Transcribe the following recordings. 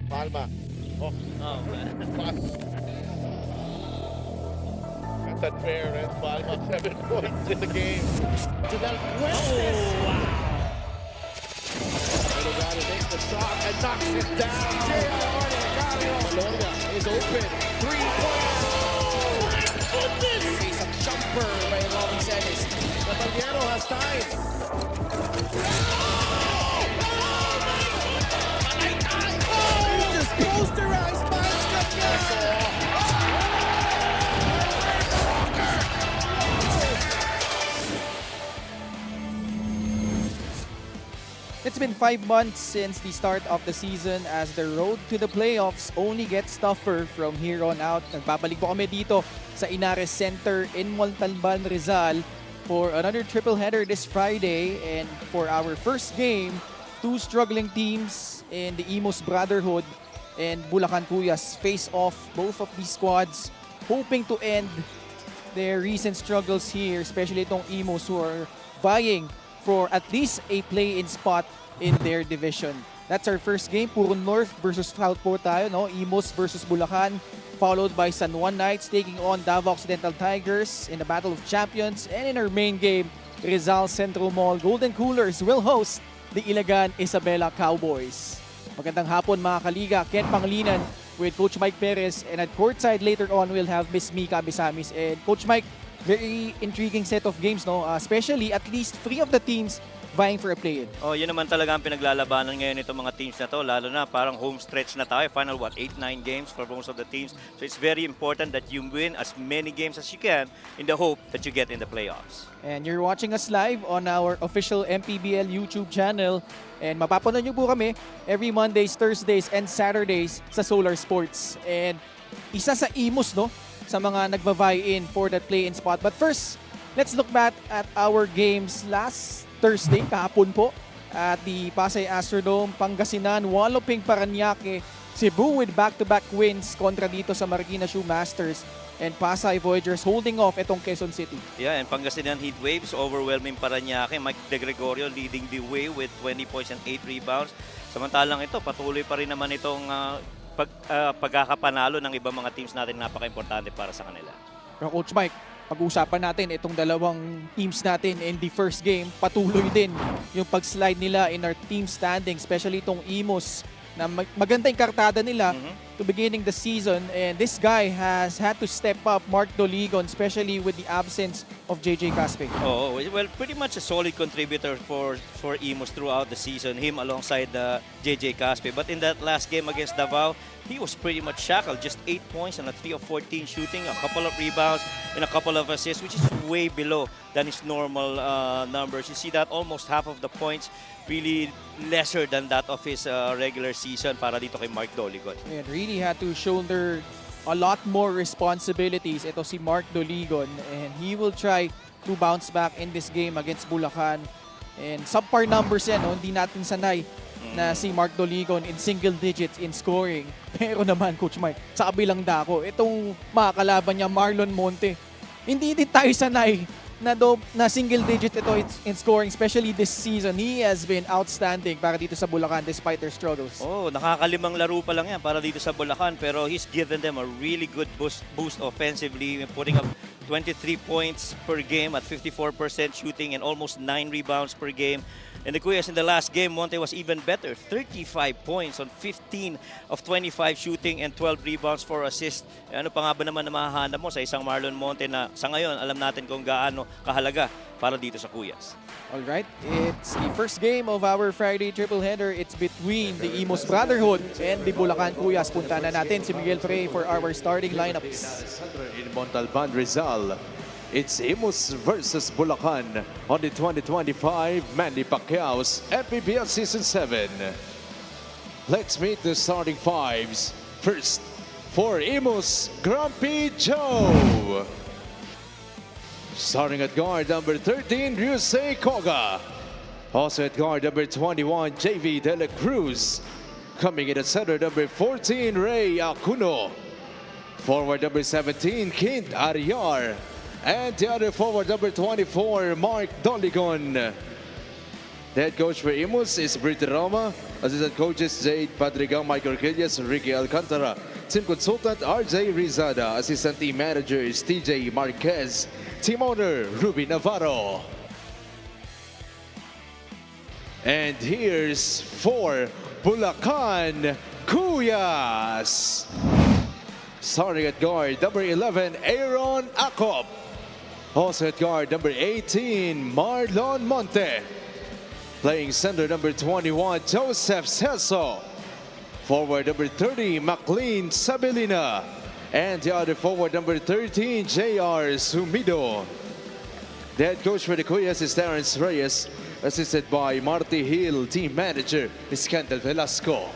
Palma. Oh, Oh, that's unfair, and Palma 7 points in the game. To Del Fuentes. oh, wow. Delgado makes the shot and knocks it down. Malonia is open. 3-point. My goodness! Face a jumper by Robin Celis. Caballero has time. Just posterized by It's been 5 months since the start of the season as the road to the playoffs only gets tougher from here on out. Nagbabalik po kami dito sa Inares Center in Montalban, Rizal for another triple header this Friday. And for our first game, two struggling teams in the Imus Brotherhood and Bulacan Cuyas face off both of these squads, hoping to end their recent struggles here, especially itong Imus who are vying for at least a play-in spot in their division. That's our first game. Puro North versus South po tayo, no? Imus versus Bulacan, followed by San Juan Knights taking on Davao Occidental Tigers in the Battle of Champions. And in our main game, Rizal Central Mall Golden Coolers will host the Ilagan Isabela Cowboys. Magandang hapon mga kaliga. Ken Panglinan with Coach Mike Perez, and at courtside later on we'll have Miss Mika Bisamis. And Coach Mike, very intriguing set of games, no? Especially at least 3 of the teams vying for a play-in. Oh, yun naman talaga ang pinaglalabanan ngayon itong mga teams na to, lalo na parang home stretch na tayo. Final, 8-9 games for most of the teams. So it's very important that you win as many games as you can in the hope that you get in the playoffs. And you're watching us live on our official MPBL YouTube channel. And mapapanood nyo po kami every Mondays, Thursdays, and Saturdays sa Solar Sports. And isa sa Imus, no? Sa mga nagva-vie in for that play-in spot. But first, let's look back at our games last Thursday, kahapon po, at the Pasay Astrodome, Pangasinan, Waloping, Parañaque, Cebu with back-to-back wins kontra dito sa Marikina Shoe Masters, and Pasay Voyagers holding off itong Quezon City. Yeah, and Pangasinan Heat Waves overwhelming Parañaque. Mike De Gregorio leading the way with 20 points and 8 rebounds. Samantalang ito, patuloy pa rin naman itong pagkakapanalo ng ibang mga teams natin, napaka-importante para sa kanila. Pero Coach Mike, pag-usapan natin itong dalawang teams natin in the first game. Patuloy din yung pag-slide nila in our team standing, especially itong Imus na maganda yung kartada nila to beginning the season. And this guy has had to step up, Mark Doligon, especially with the absence of JJ Caspe. Oh, well, pretty much a solid contributor for Imus throughout the season, him alongside JJ Caspe. But in that last game against Davao, he was pretty much shackled. Just 8 points on a 3 of 14 shooting, a couple of rebounds, and a couple of assists, which is way below than his normal numbers. You see that almost half of the points really lesser than that of his regular season para dito kay Mark Doligon. And really had to shoulder a lot more responsibilities. Ito si Mark Doligon, and he will try to bounce back in this game against Bulacan. And subpar numbers yan, no? Hindi natin sanay na si Mark Doligon in single digits in scoring. Pero naman, Coach Mike, sa kabilang dako, itong makakalaban niya, Marlon Monte, hindi din tayo sanay na single digit ito in scoring, especially this season. He has been outstanding para dito sa Bulacan despite their struggles. Oh, nakakalimang laro pa lang yan para dito sa Bulacan, pero he's given them a really good boost offensively, putting up 23 points per game at 54% shooting and almost 9 rebounds per game. And the Cuyas in the last game, Monte was even better. 35 points on 15 of 25 shooting and 12 rebounds for assist. Ano pa nga ba naman na mahahanap mo sa isang Marlon Monte na sa ngayon alam natin kung gaano kahalaga para dito sa Cuyas. Alright, it's the first game of our Friday triple header. It's between the Imus Brotherhood and the Bulacan Cuyas. Punta na natin si Miguel Frey for our starting lineups. In Montalban, Rizal, it's Imus versus Bulacan on the 2025 Manny Pacquiao's MPBL Season 7. Let's meet the starting fives. First, for Imus, Grumpy Joe. Starting at guard number 13, Ryusei Koga. Also at guard number 21, JV De La Cruz. Coming in at center number 14, Ray Acuno. Forward number 17, Kint Ariar. And the other forward, number 24, Mark Doligon. The head coach for Imus is Brito Roma. Assistant coaches Jade Padrigang, Michael Quillas, Ricky Alcantara. Team consultant RJ Rizada. Assistant team manager is TJ Marquez. Team owner Ruby Navarro. And here's for Bulacan, Cuyas. Starting at guard, number 11, Aaron Acop. Also at guard, number 18, Marlon Monte. Playing center, number 21, Joseph Celso. Forward, number 30, McLean Sabelina. And the other forward, number 13, JR Sumido. The head coach for the Cuyas is Terrence Reyes, assisted by Marty Hill. Team manager is Kendall Velasco.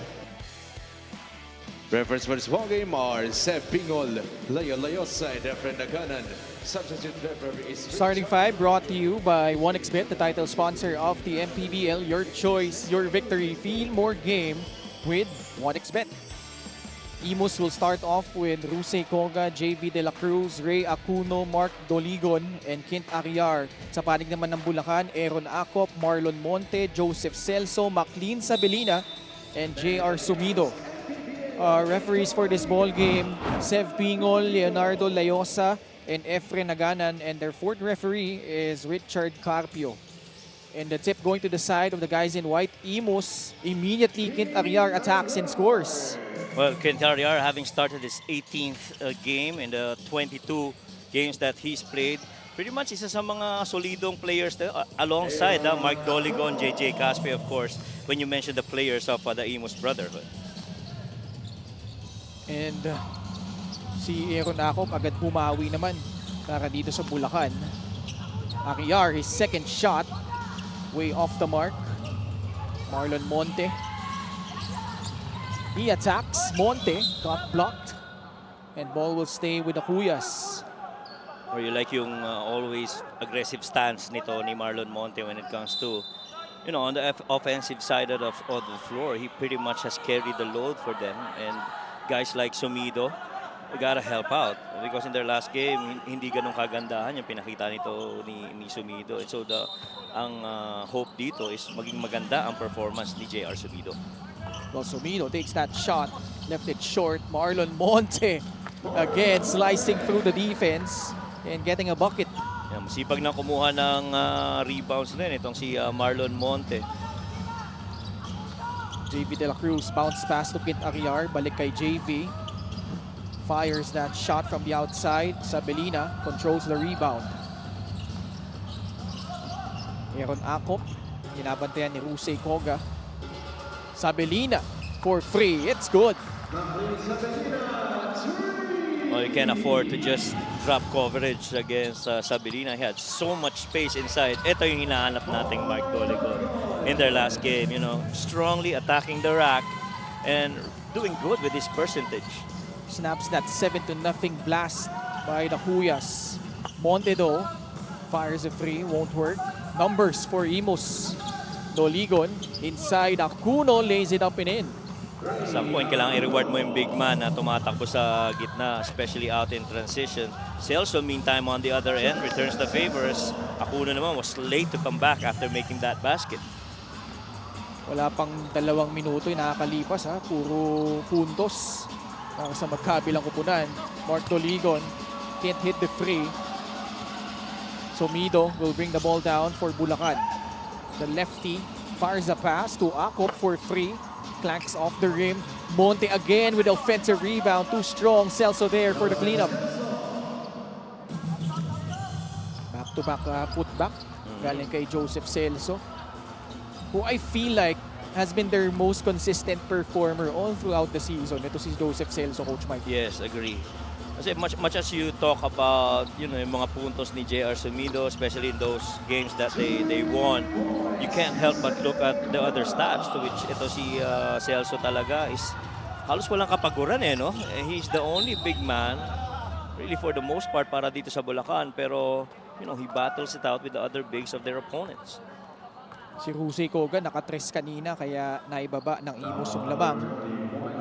Reference for this ballgame are Seb Pingol, Leo Layosa, and Efren Naganan. Substitute referee is Starting five brought to you by 1xBet, the title sponsor of the MPBL. Your choice, your victory. Feel more game with 1xBet. Imus will start off with Rusey Koga, JV De La Cruz, Ray Acuno, Mark Doligon, and Kint Ariar. Sa panig naman ng Bulacan, Aaron Acop, Marlon Monte, Joseph Celso, McLean Sabelina, and JR Sumido. Referees for this ball game, Sev Pingol, Leonardo Layosa, and Efren Naganan, and their fourth referee is Richard Carpio. And the tip going to the side of the guys in white, Imus, immediately Kint Ariar attacks and scores. Well, Kent Ariar having started his 18th game in the 22 games that he's played, pretty much isa sa mga solidong players alongside Mark Doligon, JJ Caspe, of course, when you mention the players of the Imus brotherhood. And si Aaron Acop agad pumawi naman para dito sa Bulacan. Ariar, his second shot, way off the mark. Marlon Monte. He attacks. Monte got blocked. And ball will stay with the Cuyas. Or you like yung always aggressive stance nito ni Marlon Monte when it comes to, you know, on the offensive side of the floor. He pretty much has carried the load for them. And guys like Sumido, they gotta help out. Because in their last game, hindi ganun kagandahan yung pinakita nito ni Sumido. And so ang hope dito is maging maganda ang performance ni JR Sumido. Well, Sumido takes that shot, left it short. Marlon Monte again slicing through the defense and getting a bucket. Yan, masipag na kumuha ng rebounds din itong si Marlon Monte. JV De La Cruz bounce pass to Kit Ariar, balik kay JV. Fires that shot from the outside. Sabelina controls the rebound. Aaron Acop, binabantayan ni Rusey Koga. Sabelina for free. It's good. Well, you can't afford to just drop coverage against Sabelina. He had so much space inside. Ito yung hinahanap nating Mark Doligon in their last game. You know, strongly attacking the rack and doing good with his percentage. Snaps that 7-0 blast by the Cuyas. Monte though fires a free, won't work. Numbers for Imus. Doligon inside. Acuno lays it up and in. Some point, kailangan i-reward mo yung big man na tumatakbo sa gitna, especially out in transition. Celso, meantime, on the other end, returns the favors. Acuno naman was late to come back after making that basket. Wala pang 2 minuto yung nakakalipas ha. Puro puntos para sa magkabilang kupunan. Mark Doligon can't hit the free. Sumido will bring the ball down for Bulacan. The lefty fires a pass to Acop for free. Clanks off the rim. Monte again with offensive rebound. Too strong. Celso there for the cleanup. Back-to-back putback. Galing kay Joseph Celso, who I feel like has been their most consistent performer all throughout the season. Ito si Joseph Celso, Coach Mike. Yes, agree. Kasi much as you talk about, you know, yung mga puntos ni JR Sumido, especially in those games that they won, you can't help but look at the other stats, to which ito si Celso talaga is halos walang kapaguran no? He's the only big man really for the most part para dito sa Bulacan, pero you know, he battles it out with the other bigs of their opponents. Si Rusey Koga nakatres kanina kaya naibaba ng Imus yung labang.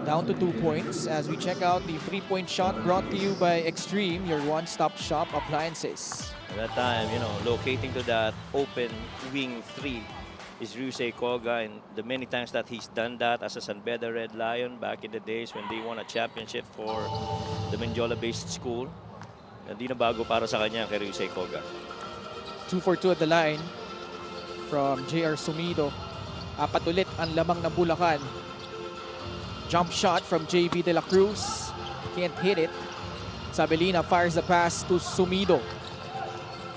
Down to 2 points as we check out the 3-point shot brought to you by Extreme, your one-stop shop appliances. At that time, you know, locating to that open wing 3 is Ryusei Koga, and the many times that he's done that as a San Beda Red Lion back in the days when they won a championship for the Mindiola-based school. Hindi na bago para sa kanya kay Ryusei Koga. 2 for 2 at the line from JR Sumido. Apat ulit ang lamang ng Bulacan. Jump shot from JV De La Cruz. Can't hit it. Sabelina fires the pass to Sumido.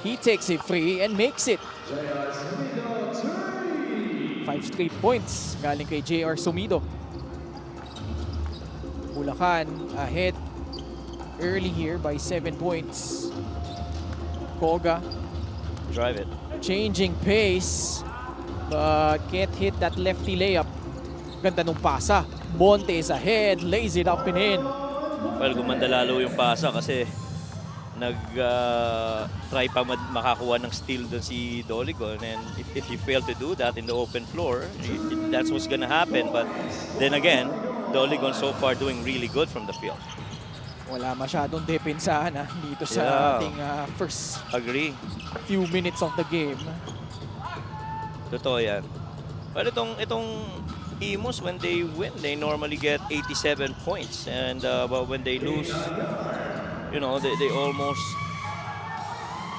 He takes it free and makes it. 5 straight points galing kay JR Sumido. Bulacan ahead early here by 7 points. Koga Drive it. changing pace but can't hit that lefty layup. Ganda nung pasa. Monte is ahead, lays it up and in. Well, gumanda lalo yung pasa kasi nag-try pa makakuha ng steal doon si Doligon, and if you fail to do that in the open floor, that's what's gonna happen. But then again, Doligon so far doing really good from the field. Wala masyadong depensahan dito sa ating first Agree. few minutes of the game. Totoo yan. Well, itong Imus, when they win, they normally get 87 points. And but when they lose, you know, they almost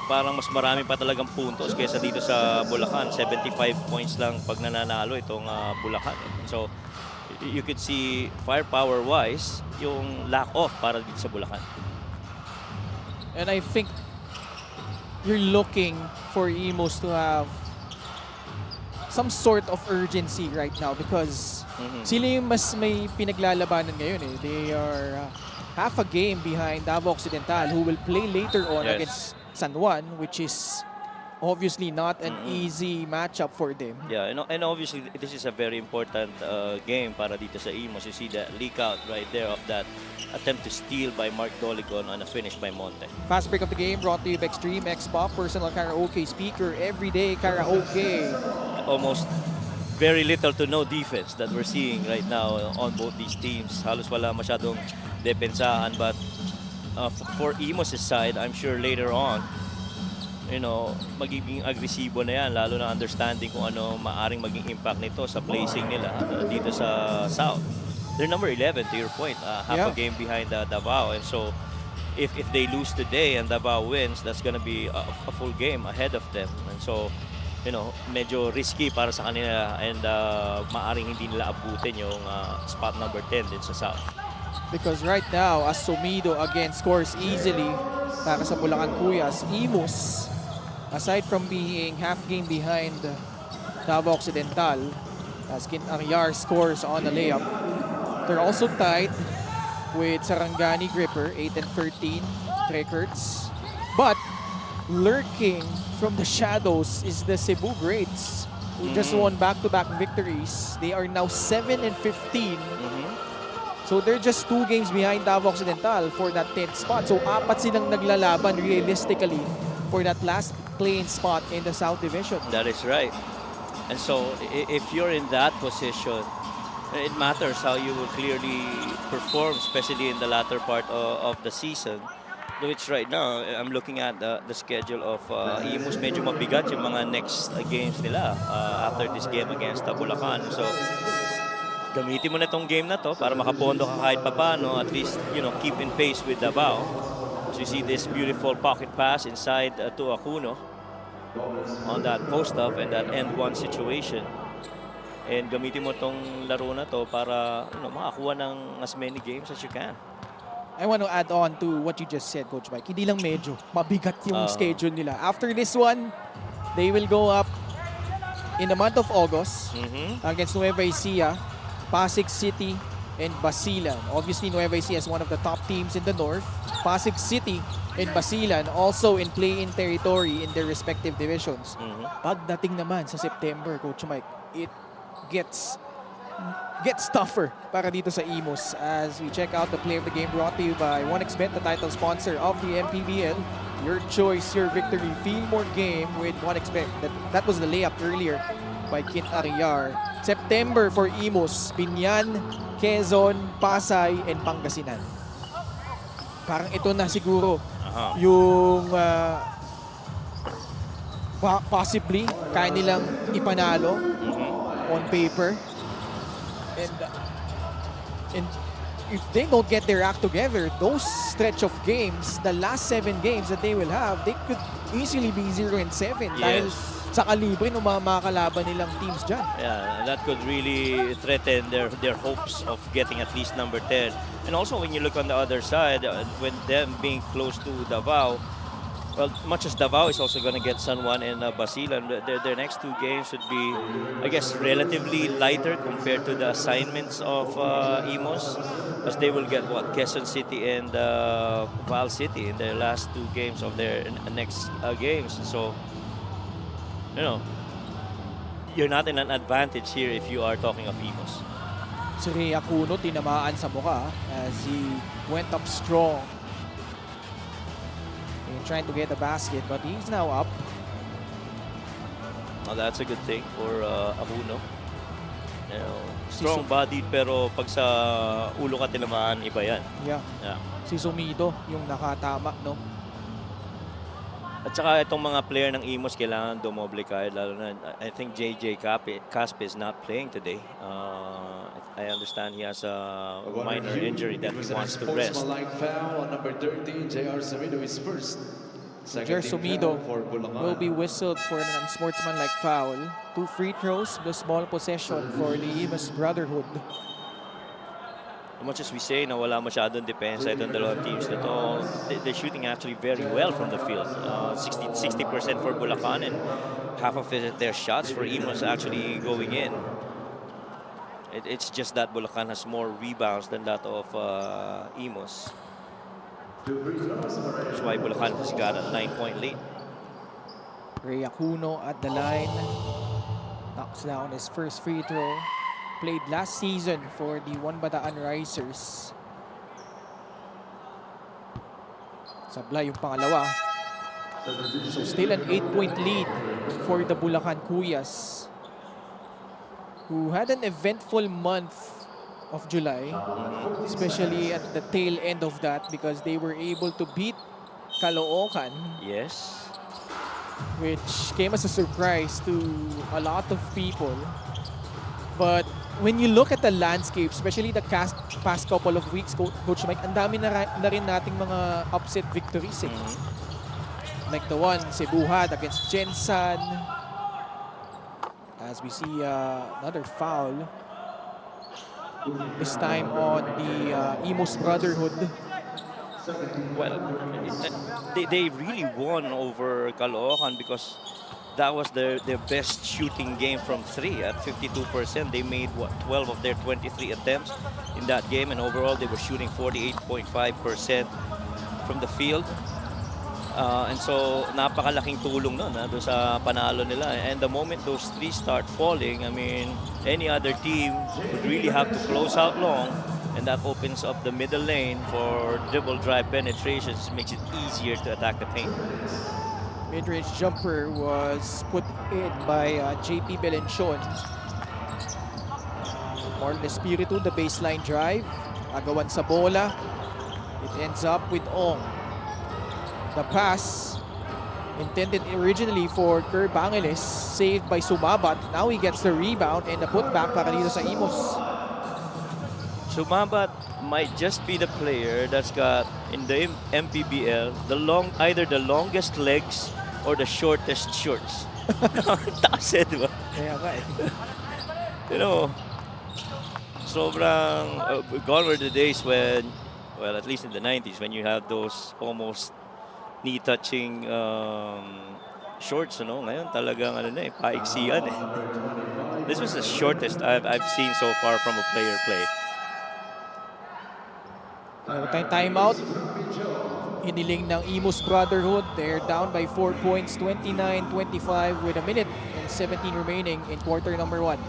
parang mas marami pa talagang puntos kaysa dito sa Bulacan. 75 points lang pag nananalo itong Bulacan. So, you could see firepower-wise yung lack of para dito sa Bulacan. And I think you're looking for Imus to have some sort of urgency right now because sila yung mas may pinaglalabanan ngayon eh. They are half a game behind Davao Occidental, who will play later on against San Juan, which is obviously not an easy matchup for them. Yeah, and obviously this is a very important game para dito sa Imus. You see the leak out right there of that attempt to steal by Mark Doligon on a finish by Monte. Fast break of the game brought to you by Extreme X Pop, personal karaoke speaker, everyday karaoke. Almost very little to no defense that we're seeing right now on both these teams. Halos wala masyadong depensahan, but for Imus' side, I'm sure later on, you know, magiging agresibo na yan, lalo na understanding kung ano maaring maging impact nito sa placing nila dito sa South. They're number 11 to your point, half a game behind Davao, and so if they lose today and Davao wins, that's gonna be a full game ahead of them, and so you know, medyo risky para sa kanila, and maaring hindi nila abutin yung spot number 10 din sa South. Because right now, as Sumido again scores easily para sa Bulacan Kuyas, Imus, aside from being half game behind Davao Occidental, as Kint Ariar scores on a layup, they're also tied with Sarangani Gripper, 8 and 13 records. But lurking from the shadows is the Cebu Greats, who just won back-to-back victories. They are now 7 and 15. So they're just 2 games behind Davao Occidental for that 10th spot. So apat silang naglalaban realistically for that last playing spot in the South Division. That is right. And so if you're in that position, it matters how you will clearly perform, especially in the latter part of the season. Which right now, I'm looking at the schedule of Imus. Medyo mabigat yung mga next games nila after this game against Bulacan. So, gamitin mo na itong game na to para makapondo ka kahit papano, at least, you know, keep in pace with Davao. So you see this beautiful pocket pass inside to Acuno on that post-up and that end-one situation. And gamitin mo itong laro na to para, you know, makakuha ng as many games as you can. I want to add on to what you just said, Coach Mike. Hindi lang medyo mabigat yung schedule nila. After this one, they will go up in the month of August against Nueva Ecija, Pasig City, and Basilan. Obviously, Nueva Ecija is one of the top teams in the north. Pasig City and Basilan also in play-in territory in their respective divisions. Pagdating naman sa September, Coach Mike, it gets tougher para dito sa Imus as we check out the play of the game brought to you by 1xBet, the title sponsor of the MPBL. Your choice, your victory. Feel more game with 1xBet. That was the layup earlier by Kint Ariar. September for Imus, Binyan, Quezon, Pasay, and Pangasinan. Parang ito na siguro yung possibly kaya nilang ipanalo on paper. And if they don't get their act together, those stretch of games, the last 7 games that they will have, they could easily be 0-7 dahil sa kalibre ng mga makakalaban nilang teams dyan. Yeah, and that could really threaten their hopes of getting at least number 10. And also when you look on the other side, with them being close to Davao, well, much as Davao is also going to get San Juan and Basilan, their next 2 games should be, I guess, relatively lighter compared to the assignments of Imus, as they will get what, Quezon City and Val City in their last 2 games of their next games. So, you know, you're not in an advantage here if you are talking of Imus. Si Rhea Cuno tinamaan sa mukha as he went up strong. Trying to get the basket, but he's now up. Well, that's a good thing for Ahuno. You know, strong-bodied pero pag sa ulo ka tinamaan, iba yan. Yeah. Si Sumido yung nakatama, no? At saka itong mga player ng Imus kailangan dumoble kahit lalo na I think JJ Caspe is not playing today. I understand he has a minor injury that he wants to rest. Foul on number 13, J.R. Sumido is first. J.R. Sumido will be whistled for an unsportsmanlike foul. 2 free throws plus ball possession for the Imus Brotherhood. As much as we say na wala masyadong depensa itong dalawang teams na to, they're shooting actually very well from the field. 60% for Bulacan and half of their shots for Imus actually going in. It's just that Bulacan has more rebounds than that of Imus. That's why Bulacan has got a 9-point lead. Rhea Cuno at the line. Knocks down his first free throw. Played last season for the One Bataan Risers. Sabla yung pangalawa. So still an 8-point lead for the Bulacan Kuyas, who had an eventful month of July, especially at the tail end of that because they were able to beat Caloocan. Yes. Which came as a surprise to a lot of people. But when you look at the landscape, especially the past couple of weeks, Coach Mike, ang dami na rin nating mga upset victories. Like the one, Cebuhat against Jensan. As we see another foul. This time on the Imus Brotherhood. Well, they really won over Caloocan because that was their best shooting game from 3 at 52%. They made, what, 12 of their 23 attempts in that game, and overall they were shooting 48.5% from the field. And so, napakalaking tulong nun doon sa panalo nila. And the moment those 3 start falling, I mean, any other team would really have to close out long, and that opens up the middle lane for dribble drive penetrations, makes it easier to attack the paint. Mid-range jumper was put in by JP Belenchon. Marlon Espiritu, the baseline drive. Agawan sa bola. It ends up with Ong. The pass intended originally for Kerr Bangeles, saved by Sumabat. Now he gets the rebound and the putback para dito sa Imus. Sumabat might just be the player that's got in the MPBL either the longest legs or the shortest shorts. Taas di ba? Kaya nga eh. You know, sobrang gone were the days when, well, at least in the 90s, when you have those almost knee-touching shorts, ano? Ngayon talagang paiksian eh. This was the shortest I've seen so far from a player play. Timeout. Hiniling ng Imus Brotherhood. They're down by 4 points, 29-25 with a minute and 17 remaining in quarter number 1.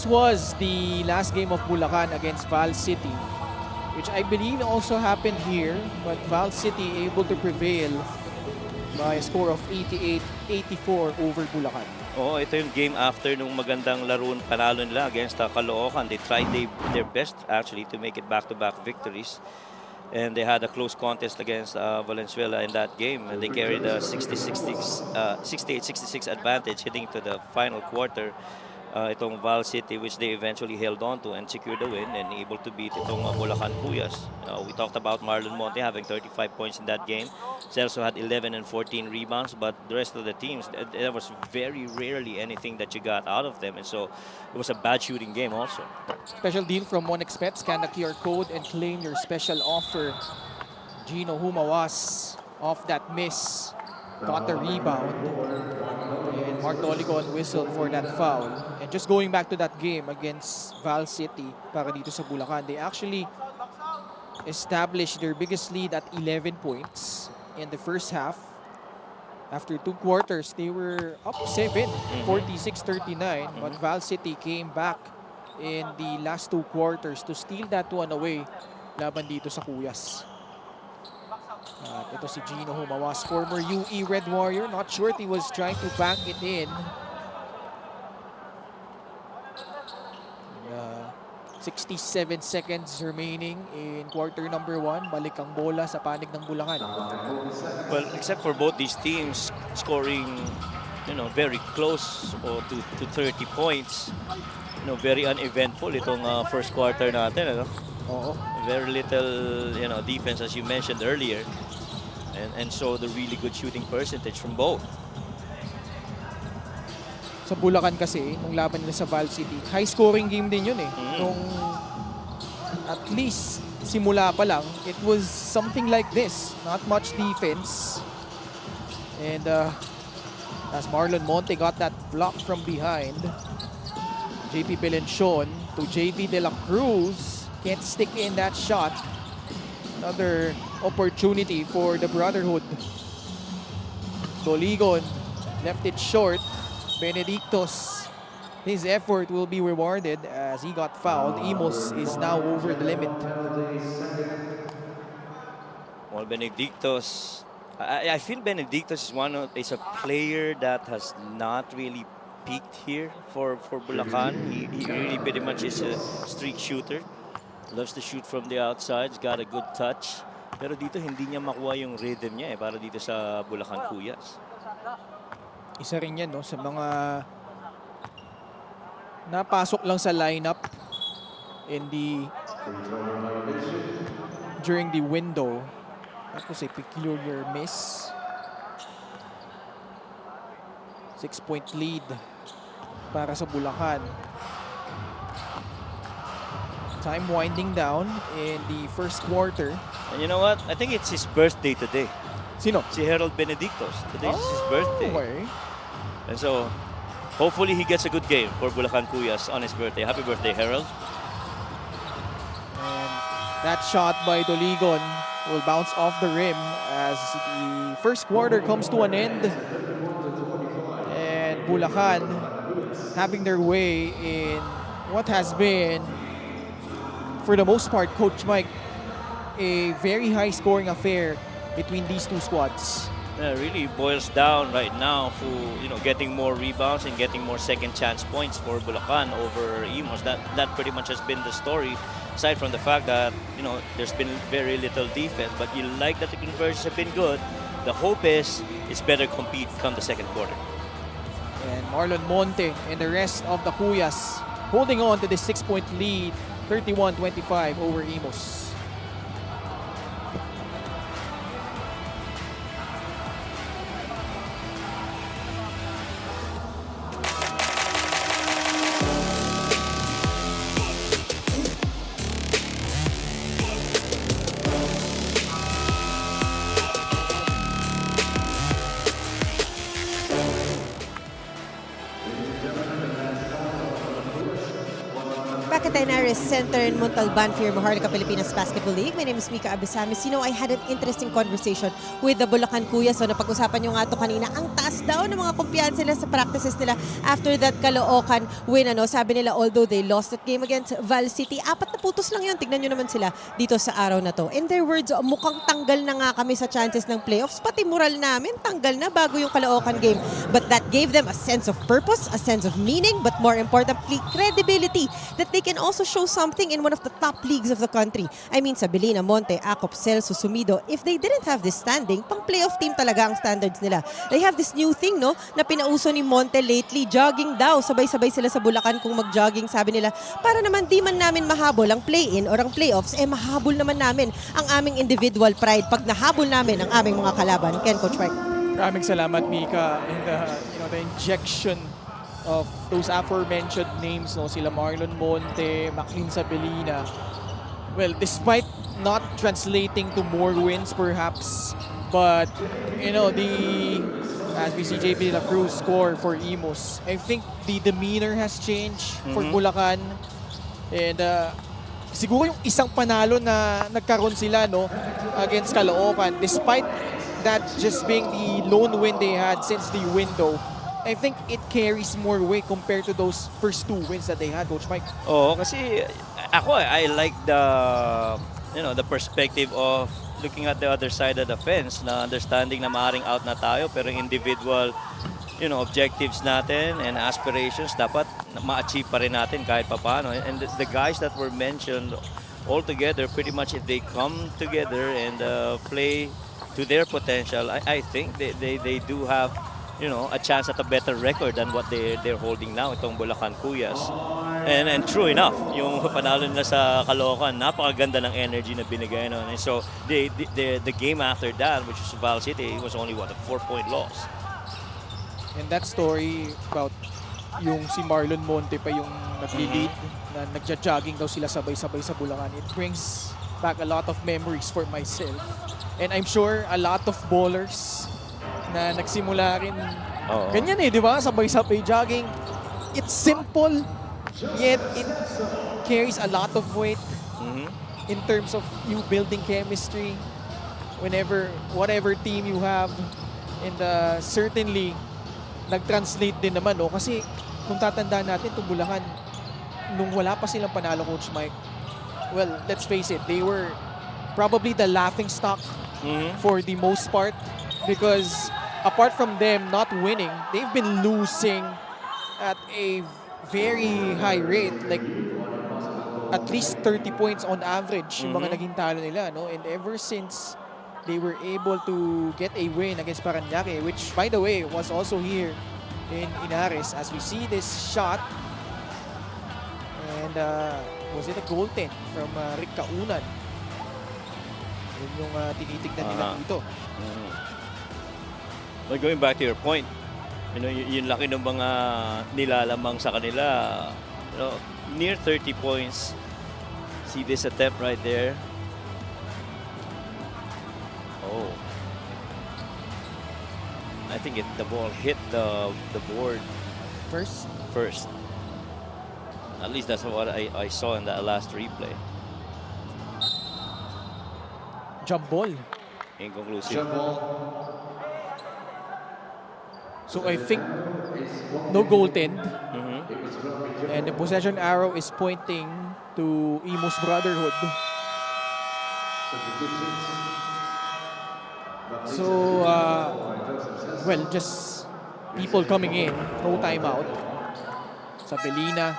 this was the last game of Bulacan against Val City, which I believe also happened here, but Val City able to prevail by a score of 88-84 over Bulacan. Oo, ito yung game after nung magandang laro panalo nila against Caloocan. They tried their best actually to make it back-to-back victories. And they had a close contest against Valenzuela in that game. And they carried a 68-66 advantage heading to the final quarter. Itong Val City, which they eventually held on to and secured the win and able to beat itong Bulacan Cuyas. We talked about Marlon Monte having 35 points in that game. Celso had 11 and 14 rebounds, but the rest of the teams, there was very rarely anything that you got out of them. And so it was a bad shooting game also. Special deal from OneXBet. Scan the QR code and claim your special offer. Gino Humawas off that miss. Got the rebound. And Mark Doligon whistled for that foul. And just going back to that game against Val City para dito sa Bulacan, they actually established their biggest lead at 11 points in the first half. After 2 quarters, they were up 7, 46-39. But Val City came back in the last 2 quarters to steal that one away laban dito sa Cuyas. At ito si Gino Humawas, former UE Red Warrior. Not sure if he was trying to bank it in. 67 seconds remaining in quarter number 1. Balik ang bola sa panig ng Bulacan. Well, except for both these teams scoring, very close to 30 points. Very uneventful itong first quarter natin. Oo. Very little, defense as you mentioned earlier. And so the really good shooting percentage from both. Sa Bulacan kasi, nung laban nila sa Val City, high scoring game din yun eh. Nung at least simula pa lang, it was something like this. Not much defense. And as Marlon Monte got that block from behind, JP Pelencion to JV De La Cruz. Can't stick in that shot. Another opportunity for the Brotherhood. Doligon left it short. Benedictos, his effort will be rewarded as he got fouled. Imus is now over the limit. Well, Benedictos, I feel Benedictos is a player that has not really peaked here for Bulacan. He really pretty much is a streak shooter. Loves to shoot from the outside. He's got a good touch. Pero dito hindi niya makuha yung rhythm niya para dito sa Bulacan Cuyas. Isa rin yan sa mga napasok lang sa lineup during the window. That was a peculiar miss. 6-point lead para sa Bulacan. Time winding down in the first quarter. And you know what? I think it's his birthday today. Sino? Si Harold Benedictos. Today is his birthday. Okay. And so, hopefully he gets a good game for Bulacan Cuyas on his birthday. Happy birthday, Harold. And that shot by Doligon will bounce off the rim as the first quarter comes to an end. And Bulacan having their way in what has been, for the most part, Coach Mike, a very high-scoring affair between these two squads. It really boils down right now to getting more rebounds and getting more second chance points for Bulacan over Imus. That pretty much has been the story. Aside from the fact that there's been very little defense, but you like that the conversions have been good. The hope is it's better compete come the second quarter. And Marlon Monte and the rest of the Cuyas holding on to the 6-point lead, 31-25 over Imus. Back at at the Inares Center in Montalban for your Maharlika Pilipinas Basketball League. My name is Mika Abisamis. You know, I had an interesting conversation with the Bulacan Kuya. So napag-usapan nyo nga ito kanina. Ang taas daw ng mga kumpiyansa nila sa practices nila after that Caloocan win. Ano, sabi nila, although they lost that game against Val City, 4 na putos lang yun. Tignan nyo naman sila dito sa araw na to. In their words, mukhang tanggal na nga kami sa chances ng playoffs. Pati moral namin, tanggal na bago yung Caloocan game. But that gave them a sense of purpose, a sense of meaning, but more importantly, credibility that they can also show something in one of the top leagues of the country. I mean, Sabilina, Monte, Acop, Celso, Sumido, if they didn't have this standing, pang playoff team talaga ang standards nila. They have this new thing, no, na pinauso ni Monte lately, jogging daw. Sabay-sabay sila sa Bulacan kung mag-jogging, sabi nila, para naman di man namin mahabol ang play-in or ang playoffs, mahabol naman namin ang aming individual pride pag nahabol namin ang aming mga kalaban. Ken, Coach Mike. Maraming salamat, Mika. And the injection of those aforementioned names, no, sila Marlon Monte, Maclean Sabelina. Well, despite not translating to more wins perhaps, but as we see JP De La Cruz score for Imus, I think the demeanor has changed for Bulacan. And siguro yung isang panalo na nagkaroon sila, no, against Caloocan, despite that just being the lone win they had since the window, I think it carries more weight compared to those first 2 wins that they had, Coach Mike. Oo, kasi ako I like the perspective of looking at the other side of the fence, na understanding na maaaring out na tayo pero individual objectives natin and aspirations dapat ma-achieve pa rin natin kahit papaano. And the guys that were mentioned all together, pretty much if they come together and play to their potential, I think they do have a chance at a better record than what they're holding now, itong Bulacan Kuyas. And true enough, yung panalo nila sa Caloocan, napakaganda ng energy na binigay nun. And so the game after that, which was Val City, was only a 4-point loss. And that story about yung si Marlon Monte pa yung nagli-lead, na nagja-jogging daw sila sabay-sabay sa Bulacan, it brings back a lot of memories for myself. And I'm sure a lot of ballers na nagsimula rin ganyan di ba? Sabay-sabay jogging. It's simple, yet it carries a lot of weight in terms of you building chemistry whatever team you have. And certainly, nag-translate din naman, no? Kasi kung tatandaan natin, itong Bulacan, nung wala pa silang panalo, Coach Mike, well, let's face it, they were probably the laughing stock for the most part, because apart from them not winning, they've been losing at a very high rate, like at least 30 points on average yung mga naging talo nila, no? And ever since they were able to get a win against Parañaque, which by the way was also here in Inares, as we see this shot, and was it a goaltend from Rick Kaunan? Yun yung tinitignan nila dito. Well, going back to your point, yung laki ng mga nilalamang sa kanila, near 30 points. See this attempt right there. Oh, I think the ball hit the board First. At least that's what I saw in that last replay. Jump ball. Inconclusive. So I think no goaltend. And the possession arrow is pointing to Imus Brotherhood. So, well, just people coming in, no timeout. Sabelina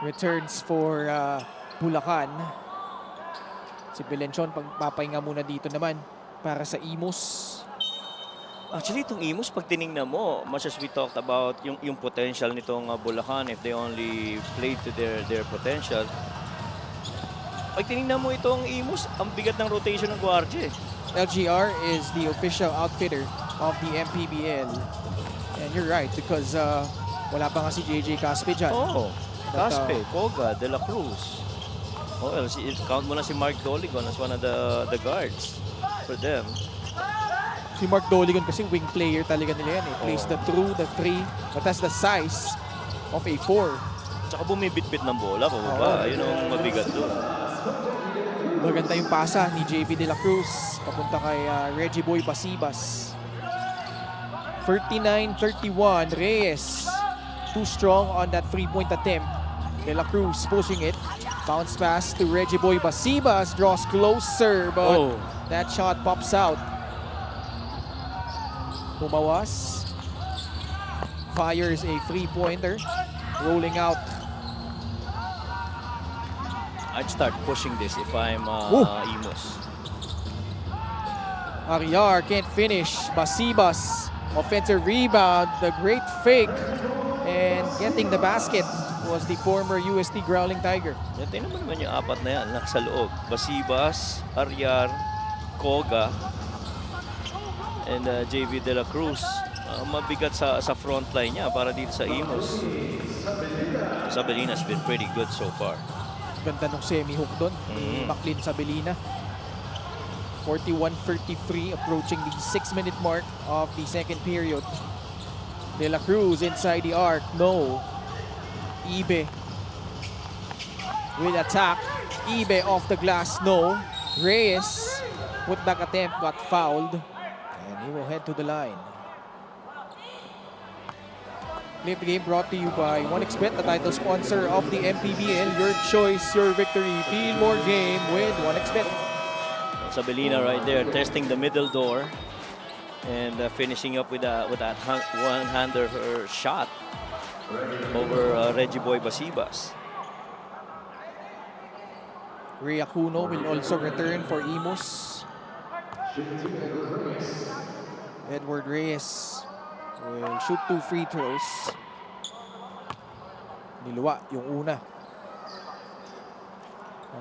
returns for Bulacan. Si Belenchon, pagpapahinga muna dito naman para sa Imus. Actually, itong Imus, pag tinignan mo, much as we talked about yung potential nitong Bulacan, if they only played to their potential, pag tinignan mo itong Imus, ang bigat ng rotation ng Guardia. LGR is the official outfitter of the MPBL. And you're right, because wala pa nga si JJ Caspe dyan. Oh, Caspe, Koga, De La Cruz. Oh, well, count mo na si Mark Doligon as one of the guards for them. Si Mark Doligon kasi wing player talaga nila yan. Plays the 2, the 3, but has the size of a 4. Tsaka bumibitbit ng bola pababa. Yun ang mabigat doon. Maganda yung pasa ni JV De La Cruz papunta kay Reggie Boy Basibas. 39-31, Reyes too strong on that 3-point attempt. De La Cruz pushing it. Bounce pass to Reggie Boy Basibas, draws closer but that shot pops out. Humawas fires a 3-pointer, rolling out. I'd start pushing this if I'm Imus. Ariar can't finish. Basibas, offensive rebound, the great fake, and getting the basket was the former UST Growling Tiger. Tingnan mo naman yung apat na yan, nasa loob. Basibas, Ariar, Koga, and JV De La Cruz. Mabigat sa front line niya para dito sa Imus. Sabelina's been pretty good so far. Ganda nung semi-hook doon ni Maclean Sabelina. 41-33, approaching the 6-minute mark of the second period. De La Cruz inside the arc, no. Ibe with attack. Ibe off the glass, no. Reyes, put back attempt, got fouled. And he will head to the line. Play of the game brought to you by 1xBet, the title sponsor of the MPBL. Your choice, your victory. Feel more game with 1xBet. Sabelina right there, testing the middle door and finishing up with that one-hander shot over Reggie Boy Basibas. Ray Acuno will also return for Imus. Edward Reyes will shoot 2 free throws. Niluwa yung una.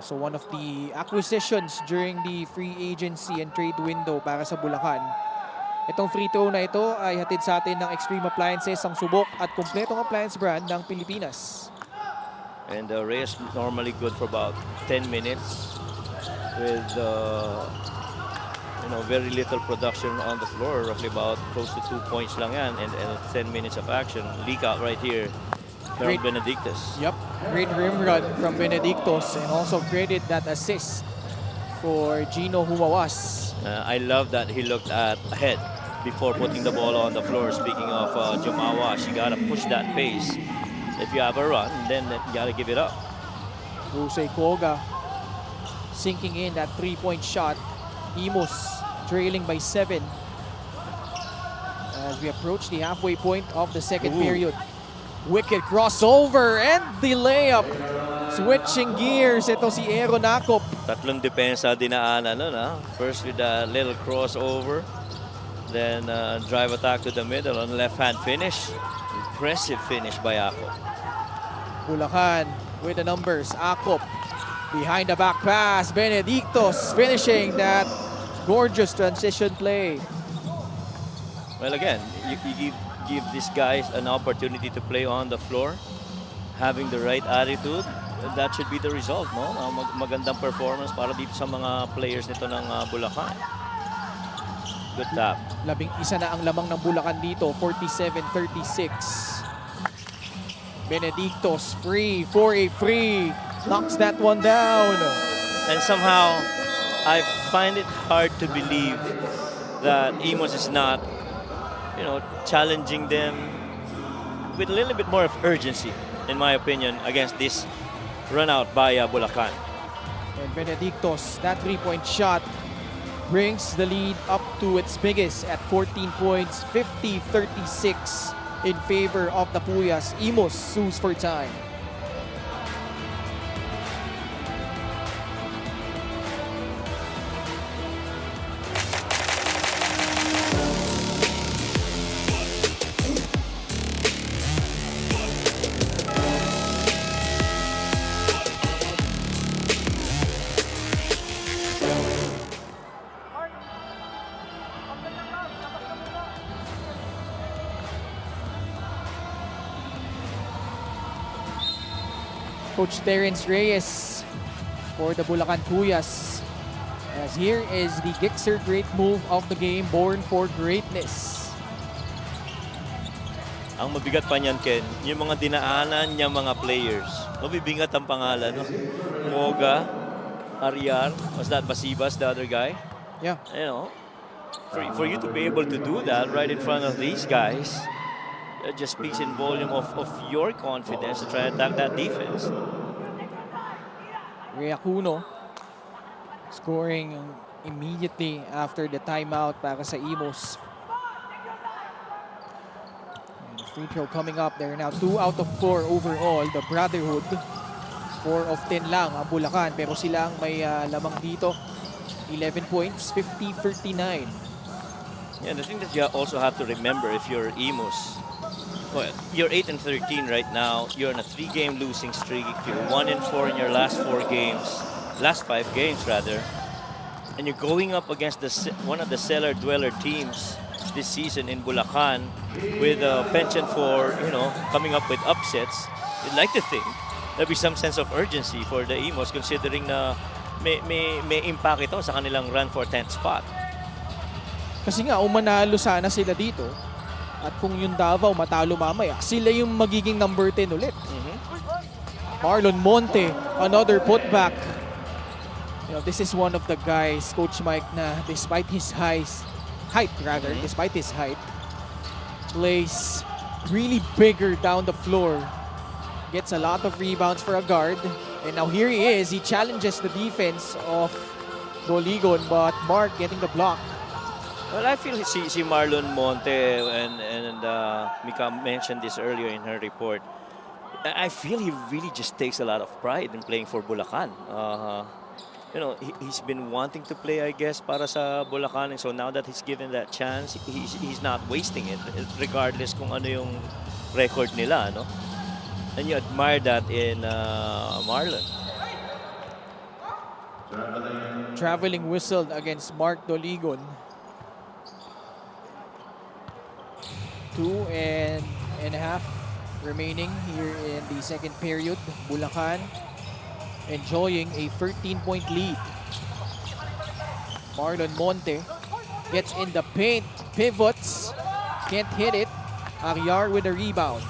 So one of the acquisitions during the free agency and trade window para sa Bulacan. Itong free throw na ito ay hatid sa atin ng Extreme Appliances, ang subok at kumpletong appliance brand ng Pilipinas. And Reyes normally good for about 10 minutes with very little production on the floor, roughly about close to 2 points lang yan, and 10 minutes of action. Leak out right here from Benedictus. Yep, great rim run from Benedictus, and also credit that assist for Gino Humawas. I love that he looked ahead before putting the ball on the floor. Speaking of Jumawash, you gotta push that pace. If you have a run, then you gotta give it up. Jose Koga sinking in that 3-point shot. Imus trailing by 7 as we approach the halfway point of the second period. Wicked crossover and the layup. Switching gears, ito si Aaron Acop. Tatlong depensa dinaanan nun, ha? First with a little crossover, then drive attack to the middle on left-hand finish. Impressive finish by Acop. Bulacan with the numbers. Acop behind the back pass. Benedictus finishing that gorgeous transition play. Well, again, you give these guys an opportunity to play on the floor, having the right attitude. That should be the result, no? Magandang performance para dito sa mga players nito ng Bulacan. Good tap. 11 na ang lamang ng Bulacan dito, 47-36. Benedictus free for a free. Knocks that one down. And somehow, I find it hard to believe that Imus is not, challenging them with a little bit more of urgency, in my opinion, against this run out by Bulacan. And Benedictus, that 3-point shot brings the lead up to its biggest at 14 points, 50-36 in favor of the Puyas. Imus sues for time. Coach Terence Reyes for the Bulacan Puyas. As here is the Gixxer great move of the game, born for greatness. Ang mabigat pa niyan, Ken, yung mga dinaanan niya mga players. Mabibigat ang pangalan, no? Moga, Ariar, was that Basibas, the other guy? Yeah. You know, for you to be able to do that right in front of these guys, it just speaks in volume of your confidence to try and attack that defense. Reacuno scoring immediately after the timeout para sa Imus. And the free throw coming up. They're now 2 out of 4 overall. The Brotherhood, 4 of 10 lang ang Bulacan. Pero sila ang may lamang dito. 11 points, 50-39. Yeah, the thing that you also have to remember if you're Imus, well, you're 8-13 right now. You're on a 3-game losing streak. You're 1-4 in your last 4 games, last 5 games rather, and you're going up against one of the cellar dweller teams this season in Bulacan, with a penchant for coming up with upsets. You'd like to think there'll be some sense of urgency for the Imus, considering na may impact ito sa kanilang run for 10th spot. Kasi nga, umanalo sana sila dito. At kung yung Davao matalo mamaya, sila yung magiging number 10 ulit. Marlon Monte, another putback. This is one of the guys, Coach Mike, na despite his height, plays really bigger down the floor. Gets a lot of rebounds for a guard. And now here he is. He challenges the defense of Doligon, but Mark getting the block. Well, I feel si Marlon Monte, and Mika mentioned this earlier in her report. I feel he really just takes a lot of pride in playing for Bulacan. He's been wanting to play, I guess, para sa Bulacan, and so now that he's given that chance, he's not wasting it, regardless kung ano yung record nila, no? And you admire that in Marlon. Traveling whistle against Mark Doligon. 2.5 remaining here in the second period. Bulacan enjoying a 13-point lead. Marlon Monte gets in the paint, pivots, can't hit it. Ariar with a rebound.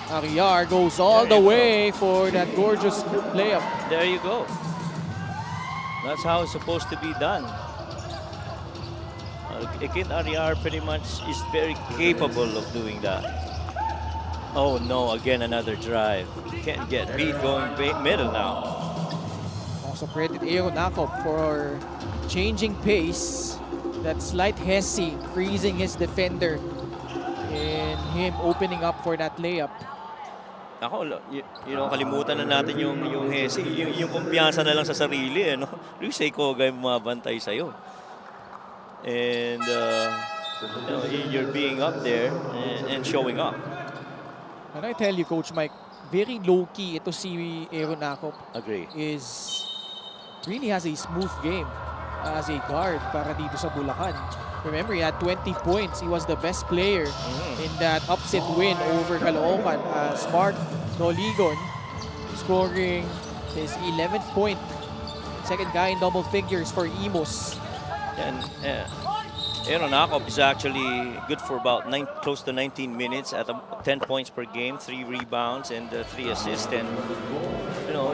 Ariar goes all the way for that gorgeous layup. There you go. That's how it's supposed to be done. Kid Ariar pretty much is very capable of doing that. Oh no, again another drive. Can't get beat going middle now. Also credit Aaron Akop for changing pace. That slight hesi, freezing his defender, and him opening up for that layup. Ako, kalimutan na natin yung hesi, yung kumpiyansa na lang sa sarili, no? Luis Koga yung bumabantay sa'yo. And you're being up there and showing up. And I tell you, Coach Mike, very low-key ito si Aaron Akop. Agree. Really has a smooth game as a guard para dito sa Bulacan. Remember, he had 20 points. He was the best player in that upset win over Caloocan. Mark Doligon scoring his 11th point. Second guy in double figures for Imus. And Aaron Akop is actually good for about close to 19 minutes at 10 points per game, 3 rebounds and 3 assists. And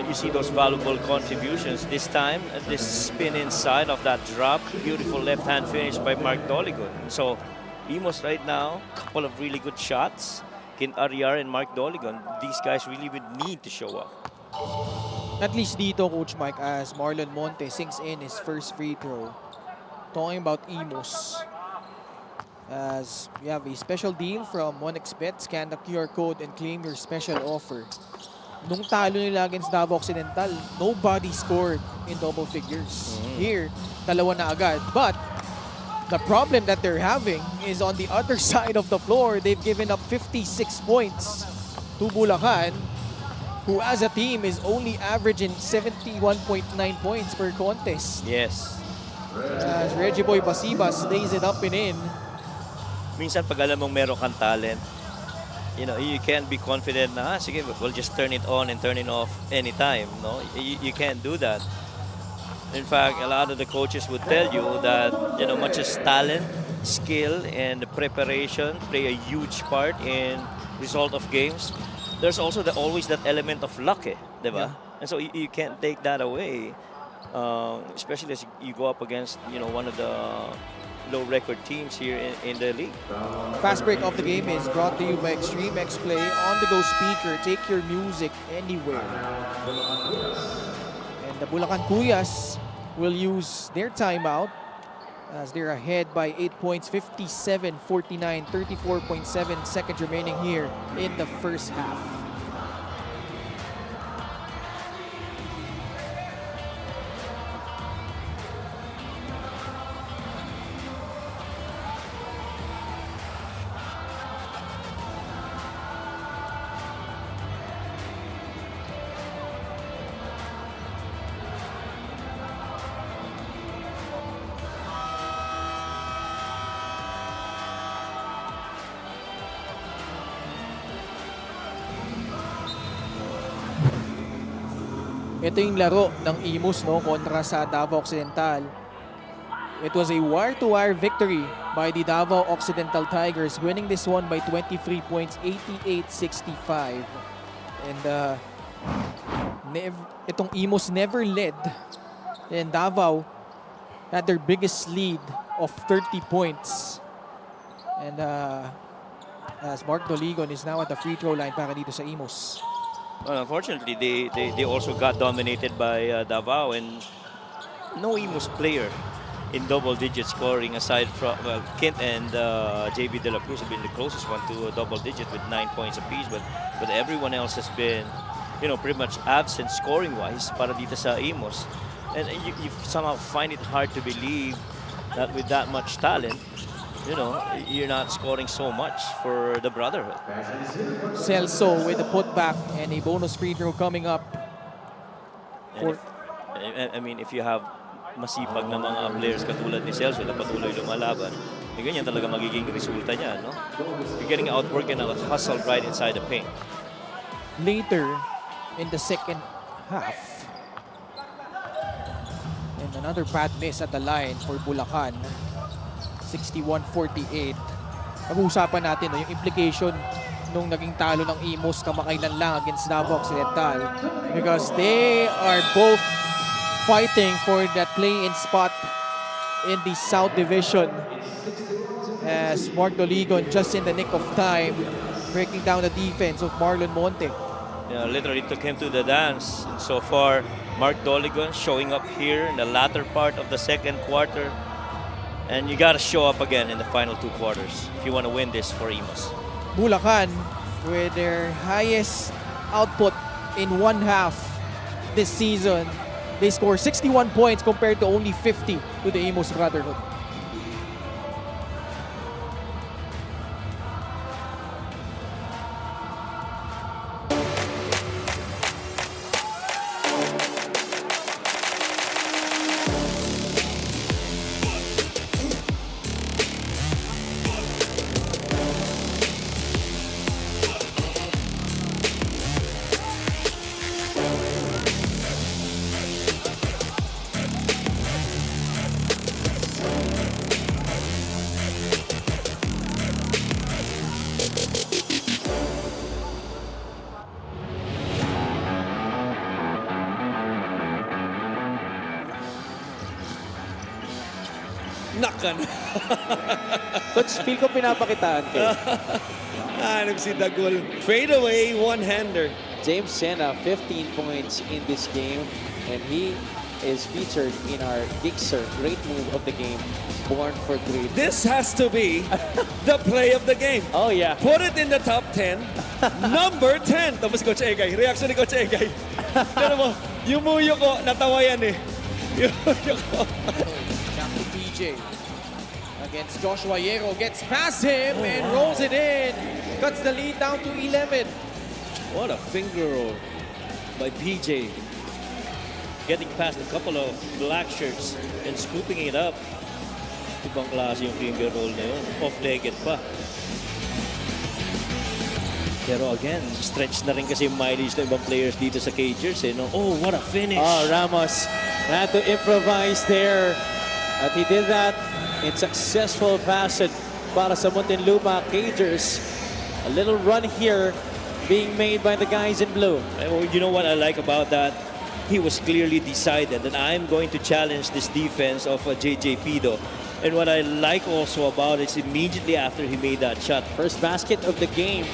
you see those valuable contributions. This time, this spin inside of that drop, beautiful left-hand finish by Mark Doligon. So Imus right now, couple of really good shots. Kent Ariar and Mark Doligon, these guys really would need to show up. At least dito, Coach Mike, as Marlon Monte sinks in his first free throw. Talking about Imus, as we have a special deal from 1xBet. Scan the QR code and claim your special offer. Nung talo nila against Davao Occidental, nobody scored in double figures. Here, dalawa na agad. But the problem that they're having is on the other side of the floor. They've given up 56 points to Bulacan, who as a team is only averaging 71.9 points per contest. Yes. As Reggie Boy Basibas lays it up and in. Minsan pag alam mong meron kang talent, you can't be confident na, sige, we'll just turn it on and turn it off anytime. No, you can't do that. In fact, a lot of the coaches would tell you that, much as talent skill and preparation play a huge part in result of games. There's also always that element of luck, diba? And so you can't take that away, especially as you go up against one of the low record teams here in the league. Fast break of the game is brought to you by Extreme X Play on-the-go speaker. Take your music anywhere. And the Bulacan Kuyas will use their timeout as they're ahead by 8 points, 57-49, 34.7 seconds remaining here in the first half. Ito yung laro ng Imus kontra sa Davao Occidental. It was a wire-to-wire victory by the Davao Occidental Tigers, winning this one by 23 points, 88-65. And itong Imus never led. And Davao had their biggest lead of 30 points. And as Mark Doligon is now at the free throw line para dito sa Imus. Well, unfortunately, they also got dominated by Davao, and no Imus player in double-digit scoring aside from Kent and JB De La Cruz have been the closest one to a double-digit with 9 points apiece, but everyone else has been, pretty much absent scoring-wise para dito sa Imus, and you somehow find it hard to believe that with that much talent, you're not scoring so much for the Brotherhood. Celso with a putback and a bonus free throw coming up. And if you have masipag na mga players katulad ni Celso na patuloy lumalaban, ganyan talaga magiging resulta niya, no? You're getting outworked and hustled right inside the paint. Later in the second half. And another bad miss at the line for Bulacan. 61-48. Pag-uusapan natin yung implication nung naging talo ng Imus kamakailan lang against Davao Occidental, because they are both fighting for that play-in spot in the South Division, as Mark Doligon just in the nick of time breaking down the defense of Marlon Monte. Yeah, literally took him to the dance. And so far, Mark Doligon showing up here in the latter part of the second quarter. And you got to show up again in the final two quarters if you want to win this for Imus. Bulacan with their highest output in one half this season. They score 61 points compared to only 50 to the Imus Brotherhood. Nakan. Coach, feel ko pinapakitaan kayo. Si Dagul. Fade away, one-hander. James Sena, 15 points in this game, and he is featured in our Gixer Great Move of the Game, Born for Greed. This has to be the play of the game. Oh yeah. Put it in the top 10. Number 10. Tapos Coach Egay. Reaction ni Coach Egay. Pero mo, yumuyo ko, natawa yan eh. Yumuyo ko. Back to PJ against Joshua Yero, gets past him and rolls it in. Cuts the lead down to 11. What a finger roll by PJ. Getting past a couple of black shirts and scooping it up. Ibang klase yung finger roll na yun. Off-legged pa. Pero again, stretch na rin kasi yung mileage ng ibang players dito sa Cagers. No? Oh, what a finish! Oh, Ramos had to improvise there. But he did that and successful passage para sa Muntinlupa Cagers. A little run here being made by the guys in blue. And you know what I like about that? He was clearly decided that I'm going to challenge this defense of JJ Pido. And what I like also about it is immediately after he made that shot, First basket of the game.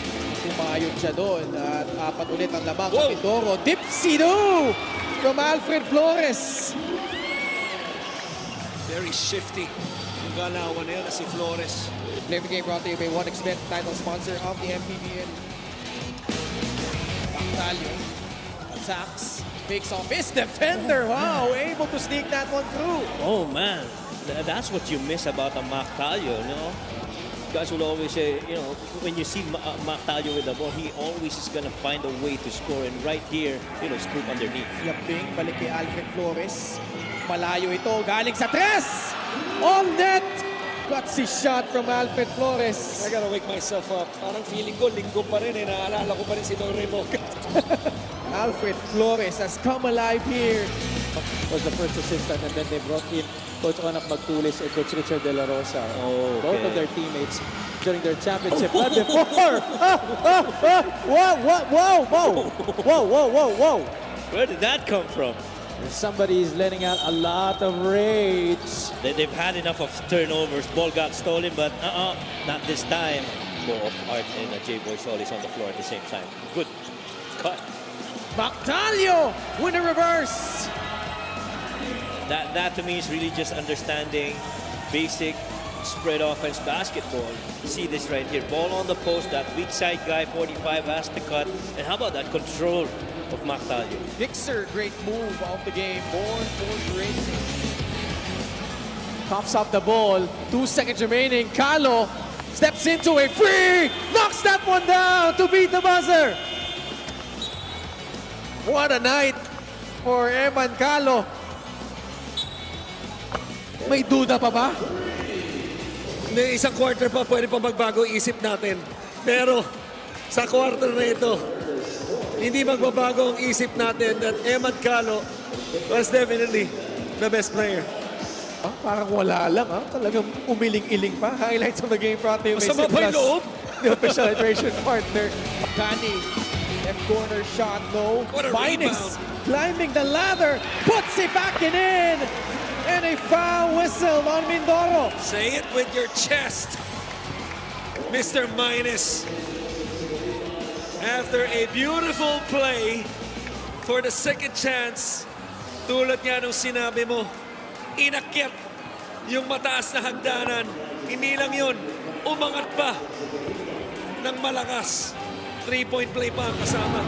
Tumayod siya doon at apat ulit ang lamang sa Mindoro. Dipsido from Alfred Flores. Very shifty yung galawan na yun na si Flores. Play of the game brought to you by 1xBet, title sponsor of the MPBL. Bactalio attacks, picks off his defender. Wow, able to sneak that one through. oh man, that's what you miss about a Mactalio, you know? Guys will always say, you know, when you see Mactalio with the ball, he always is gonna find a way to score. And right here, you know, scoop underneath. Yaping, balik kay Alfred Flores. Malayo ito, galing sa tres! On net! Gutsy shot from Alfred Flores. I gotta wake myself up. Parang feeling ko, linggo pa rin eh. Naalala ko pa rin si Don Remoca. Alfred Flores has come alive here. Was the first assistant, and then they brought in Coach Onak Magtulis and Coach Richard De La Rosa. Oh, Both of okay. their teammates during their championship run before. Whoa. Where did that come from? Somebody is letting out a lot of rage. They've had enough of turnovers. Ball got stolen, but not this time. More of Art and J-Boy Solis on the floor at the same time. Good cut. Bactalio with a reverse. That to me is really just understanding basic spread offense basketball. See this right here. Ball on the post. That weak side guy, 45, has to cut. And how about that control of Mactalio? Dixer, great move of the game. Born for racing. Coughs up the ball. 2 seconds remaining. Calo steps into a free. Knocks that one down to beat the buzzer. What a night for Eman Calo. May duda pa ba? Hindi, isang quarter pa, pwede pa magbago isip natin. Pero sa quarter na ito, hindi magbabago ang isip natin that Emad Calo was definitely the best player. Ah, parang wala lang. Talagang umiling-iling pa. Highlights of the game brought to you by Masama pa yung loob. the official iteration partner. Kani, left corner shot, no. What a Minus rebound. climbing the ladder, puts it back and in. And a foul whistle on Mindoro. Say it with your chest, Mr. Minus. After a beautiful play for the second chance, tulad nga nung sinabi mo, inakyat yung mataas na hagdanan. Hindi lang yun, umangat pa ng malakas. 3-point play pa ang kasama.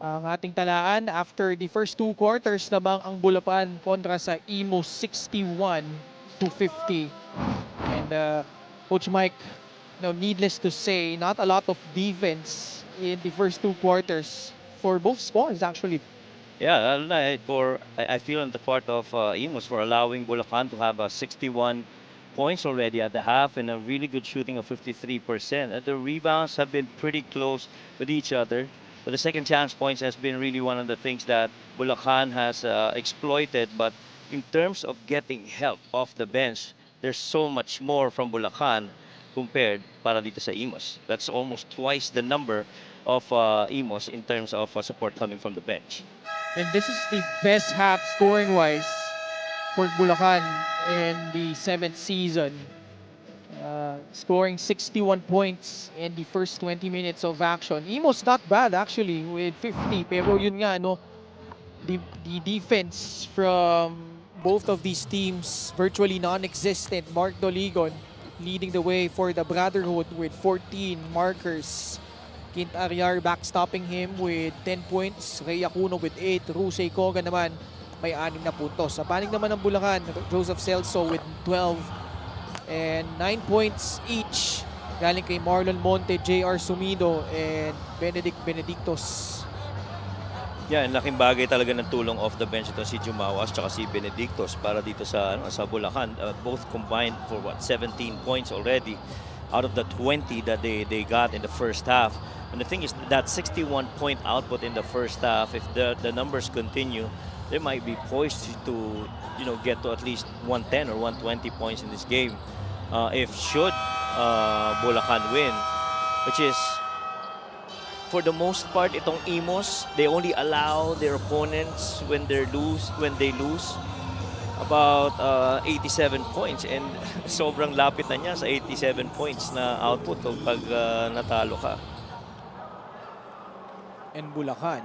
Ang ating talaan after the first 2 quarters namang ang Bulacan kontra sa Imus 61-50. And Coach Mike, needless to say, not a lot of defense in the first 2 quarters for both squads actually. Yeah, I feel on the part of Imus for allowing Bulacan to have 61 points already at the half and a really good shooting of 53%. And the rebounds have been pretty close with each other. But the second chance points has been really one of the things that Bulacan has exploited. But in terms of getting help off the bench, there's so much more from Bulacan compared para dito sa Imus. That's almost twice the number of Imus in terms of support coming from the bench. And this is the best half scoring-wise for Bulacan in the 7th season. Scoring 61 points in the first 20 minutes of action. Imus not bad actually with 50. Pero yun nga, the defense from both of these teams virtually non-existent. Mark Doligon leading the way for the Brotherhood with 14 markers. Quint Ariar backstopping him with 10 points. Ray Acuno with 8. Rusey Koga naman may 6 na puntos. Sa panig naman ng Bulacan, Joseph Celso with 12 and 9 points each. Galing kay Marlon Monte, JR Sumido, and Benedict Benedictos. Yeah, and laking bagay talaga ng tulong off the bench ito si Jumawas at si Benedictos para dito sa Bulacan. Both combined for 17 points already out of the 20 that they got in the first half. And the thing is that 61-point output in the first half, if the numbers continue, they might be poised to get to at least 110 or 120 points in this game. If should Bulacan win, which is for the most part itong Imus, they only allow their opponents when they lose about 87 points, and sobrang lapit na niya sa 87 points na output pag natalo ka. And Bulacan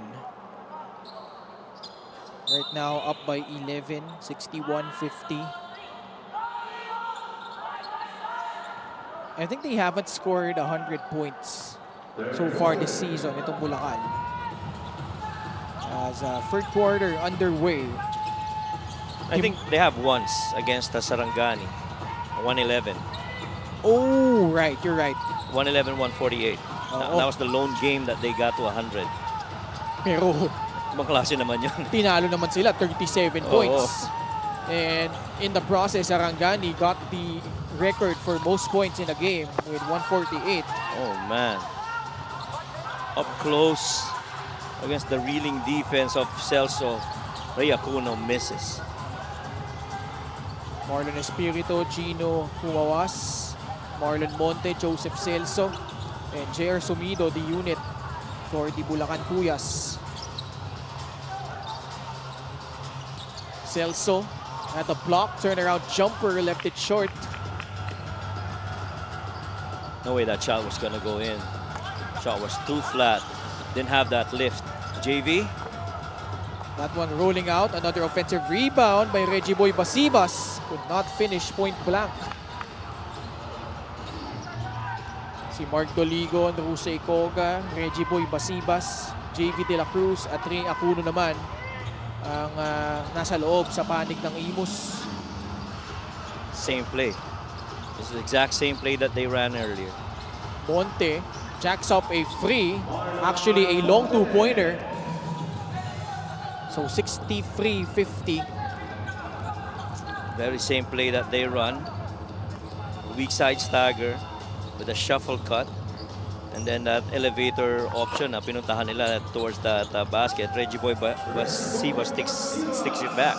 right now up by 11, 61-50. I think they haven't scored 100 points so far this season, itong Bulacan. As third quarter underway. I think they have once against Sarangani, 111. Oh, right, you're right. 111-148. That was the lone game that they got to 100. Pero Ibang klase naman yun. tinalo naman sila, 37 points. And in the process, Sarangani got the record for most points in a game with 148. Oh man. Up close against the reeling defense of Celso, Ray Acuno misses. Marlon Espirito, Gino Humawas, Marlon Monte, Joseph Celso, and JR Sumido, the unit for the Bulacan Cuyas. Celso at the block, turnaround jumper, left it short. No way that shot was gonna go in. Shot was too flat. Didn't have that lift. JV. That one rolling out, another offensive rebound by Reggie Boy Basibas. Could not finish point blank. Si Mark Doligon, Rusey Koga, Reggie Boy Basibas, JV De La Cruz at Ray Acuno naman ang nasa loob sa panig ng Imus. Same play. This is the exact same play that they ran earlier. Monte jacks up a free, actually a long two-pointer. So 63-50. Very same play that they run. Weak side stagger with a shuffle cut. And then that elevator option na pinuntahan nila towards that basket. Reggie Boy Basibas sticks it back.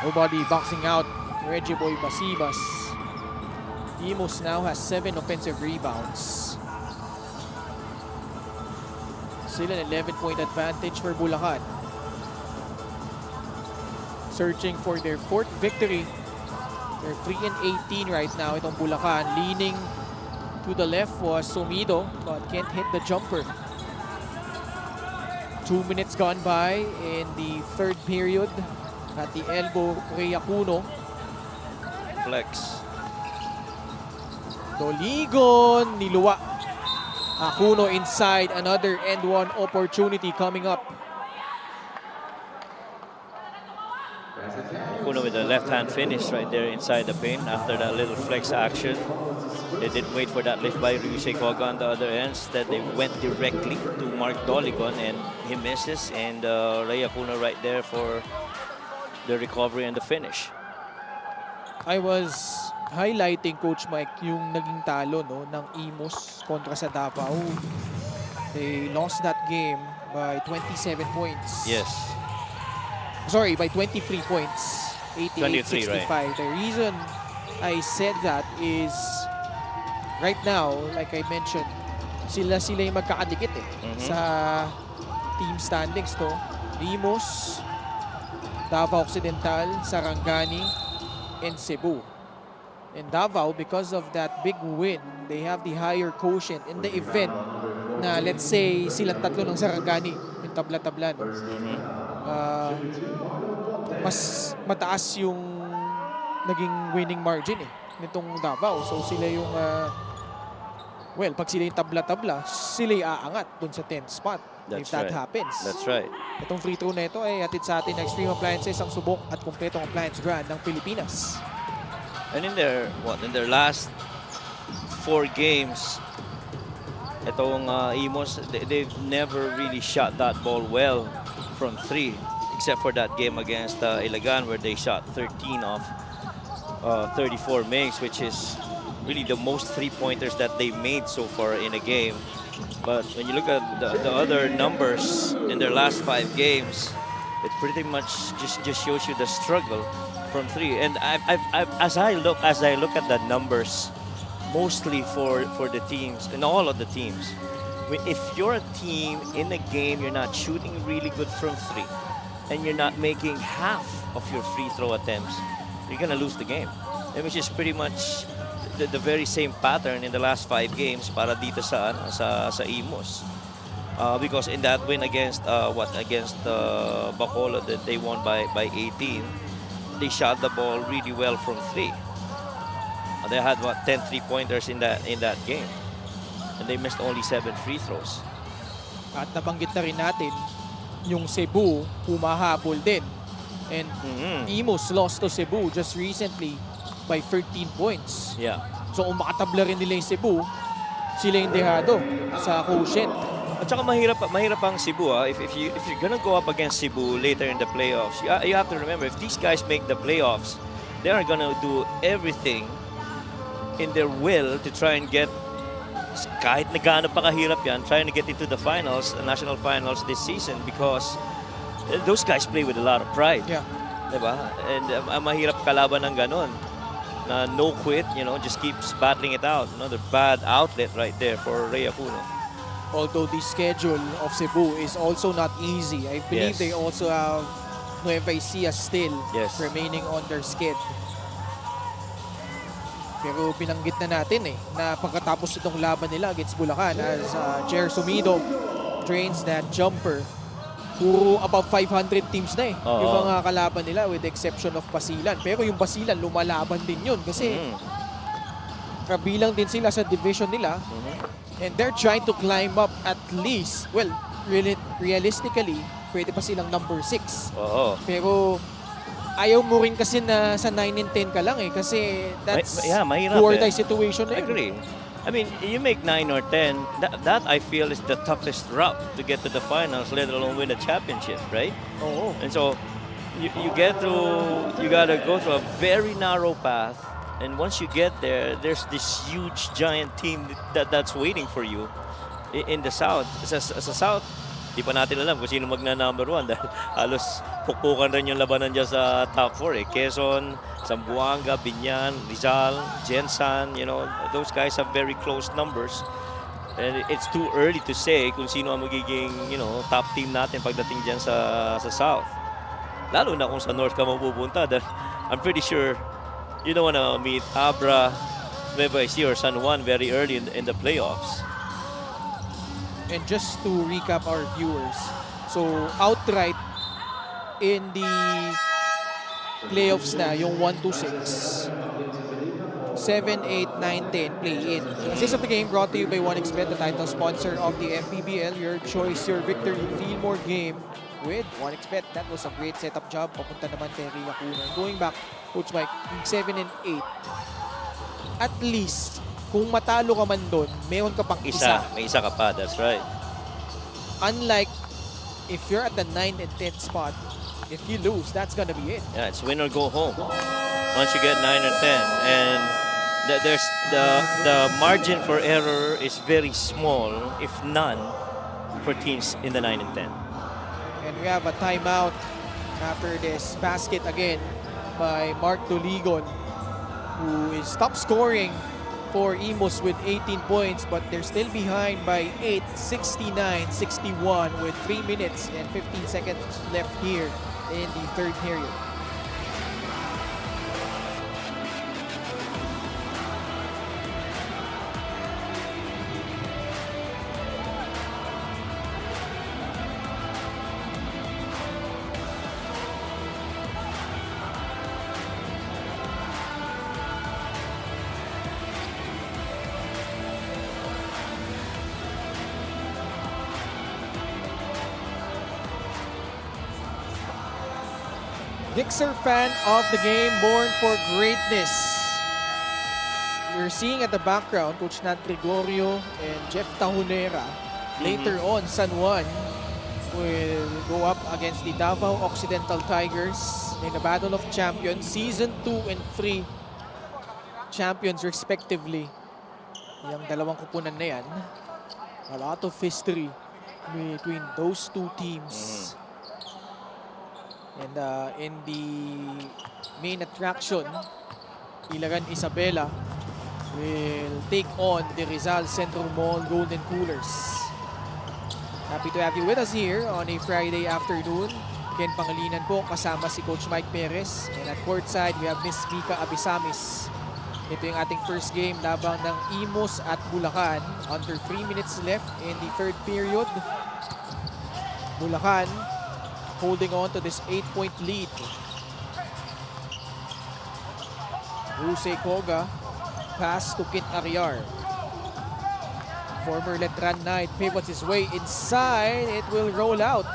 Nobody boxing out Reggie Boy Basibas. Imus now has 7 offensive rebounds. Still an 11-point advantage for Bulacan. Searching for their 4th victory. They're 3-18 right now itong Bulacan. Leaning to the left was Sumido, but can't hit the jumper. 2 minutes gone by in the 3rd period. At the elbow, Ray Acuno. Flex. Doligon, niluwa. Akuno inside, another end one opportunity coming up. Kuno with the left-hand finish right there inside the paint after that little flex action. They didn't wait for that lift by Ryusei Koga on the other end. Instead, they went directly to Mark Doligon and he misses. And Ray Akuno right there for the recovery and the finish. I was highlighting, Coach Mike, yung naging talo no, ng Imus kontra sa Davao. They lost that game by 27 points. Yes. Sorry, by 23 points. 88-65. Right. The reason I said that is right now, like I mentioned, sila yung magkakadikit sa team standings to. Imus, Davao Occidental, Sarangani, and Cebu. And Davao, because of that big win, they have the higher quotient in the event na let's say silang tatlo ng Sarangani, yung tabla-tabla. No? Mas mataas yung naging winning margin nitong Davao. So sila yung, well, pag sila yung tabla-tabla, sila yung aangat dun sa 10th spot. That's if that right. happens. That's right. Itong free throw na ito ay hatid sa atin ng Extreme Appliances, ang subok at kumpletong appliance brand ng Pilipinas. And in their last 4 games, itong Imus, they've never really shot that ball well from 3, except for that game against Ilagan where they shot 13 off 34 makes, which is really the most 3-pointers that they made so far in a game. But when you look at the other numbers in their last 5 games, it pretty much just shows you the struggle from 3. And as I look at the numbers, mostly for the teams and all of the teams, I mean, if you're a team in a game, you're not shooting really good from 3, and you're not making half of your free throw attempts, you're gonna lose the game. And which is pretty much the very same pattern in the last 5 games para dito sa Imus. Because in that win against Bacolod that they won by 18, they shot the ball really well from 3. They had 10 3-pointers in that game, and they missed only 7 free throws. At nabanggit na rin natin yung Cebu humahabol din, and Imus lost to Cebu just recently by 13 points. Yeah. So kung makatabla rin nila yung Cebu, sila yung dehado sa quotient. At saka mahirap ang Cebu. If you're gonna go up against Cebu later in the playoffs, you have to remember, if these guys make the playoffs, they are gonna do everything in their will to try and get, kahit na gaano pa kahirap yan, trying to get into the finals, the national finals this season, because those guys play with a lot of pride. Yeah. Diba? And mahirap kalaban ng ganon. Na no quit, just keeps battling it out. Another bad outlet right there for Ray Akuno. Although the schedule of Cebu is also not easy. I believe Yes. they also have Nueva Ecija still Yes. remaining on their skid. Pero binanggit na natin na pagkatapos itong laban nila against Bulacan as Jer Sumido drains that jumper, puro above 500 teams na yung mga kalaban nila with the exception of Basilan. Pero yung Basilan, lumalaban din yun kasi kabilang din sila sa division nila. And they're trying to climb up at least, well, realistically, pwede pa silang number 6. Pero ayaw mo rin kasi na sa 9 and 10 ka lang kasi that's mahirap do or die situation na I yun. agree. I mean, you make 9 or 10, that I feel is the toughest route to get to the finals, let alone win a championship, right? Oo. And so, you gotta go through a very narrow path. And once you get there, there's this huge giant team that's waiting for you in the South. Sa South, di pa natin alam kung sino magna-number 1 dahil halos pukpukan rin yung labanan dyan sa top 4 Quezon, Zamboanga, Binyan, Rizal, Gensan, those guys have very close numbers. And it's too early to say kung sino ang magiging, top team natin pagdating dyan sa South. Lalo na kung sa North ka mapupunta dahil I'm pretty sure you don't want to meet Abra, Nueva Ecija, or San Juan very early in the playoffs. And just to recap our viewers, so outright in the playoffs na, yung 1-6, 7, 8, 9, 10 play-in. Assist of the game brought to you by 1xBet, the title sponsor of the MPBL. Your choice, your victory. Feel more game with 1xBet. That was a great setup job. Papunta naman kay Ria Cuno. Going back, Coach Mike, yung 7 and 8. At least, kung matalo ka man doon, meron ka pang isa. May isa ka pa, that's right. Unlike if you're at the 9 and 10 spot, if you lose, that's gonna be it. Yeah, it's win or go home. Once you get 9 or 10, and there's the margin for error is very small, if none, for teams in the 9 and 10. And we have a timeout after this basket again by Mark Doligon, who is top scoring for Imus with 18 points, but they're still behind by 8, 69-61 with 3 minutes and 15 seconds left here in the third period. Gixer fan of the game, born for greatness. We're seeing at the background, Coach Nat Gregorio and Jeff Tahunera. Later on, San Juan will go up against the Davao Occidental Tigers in the Battle of Champions, Season 2 and 3 champions respectively. Yung dalawang kupunan na yan. A lot of history between those two teams. And in the main attraction, Ilagan Isabela will take on the Rizal Centro Mall Golden Coolers. Happy to have you with us here on a Friday afternoon. Ken Pangilinan po, kasama si Coach Mike Perez. And at courtside, we have Miss Mika Abisamis. Ito yung ating first game labang ng Imus at Bulacan. Under 3 minutes left in the third period. Bulacan holding on to this 8-point lead. Rusey Koga, pass to Kit Ariar. Former Letran Knight pivots his way inside. It will roll out.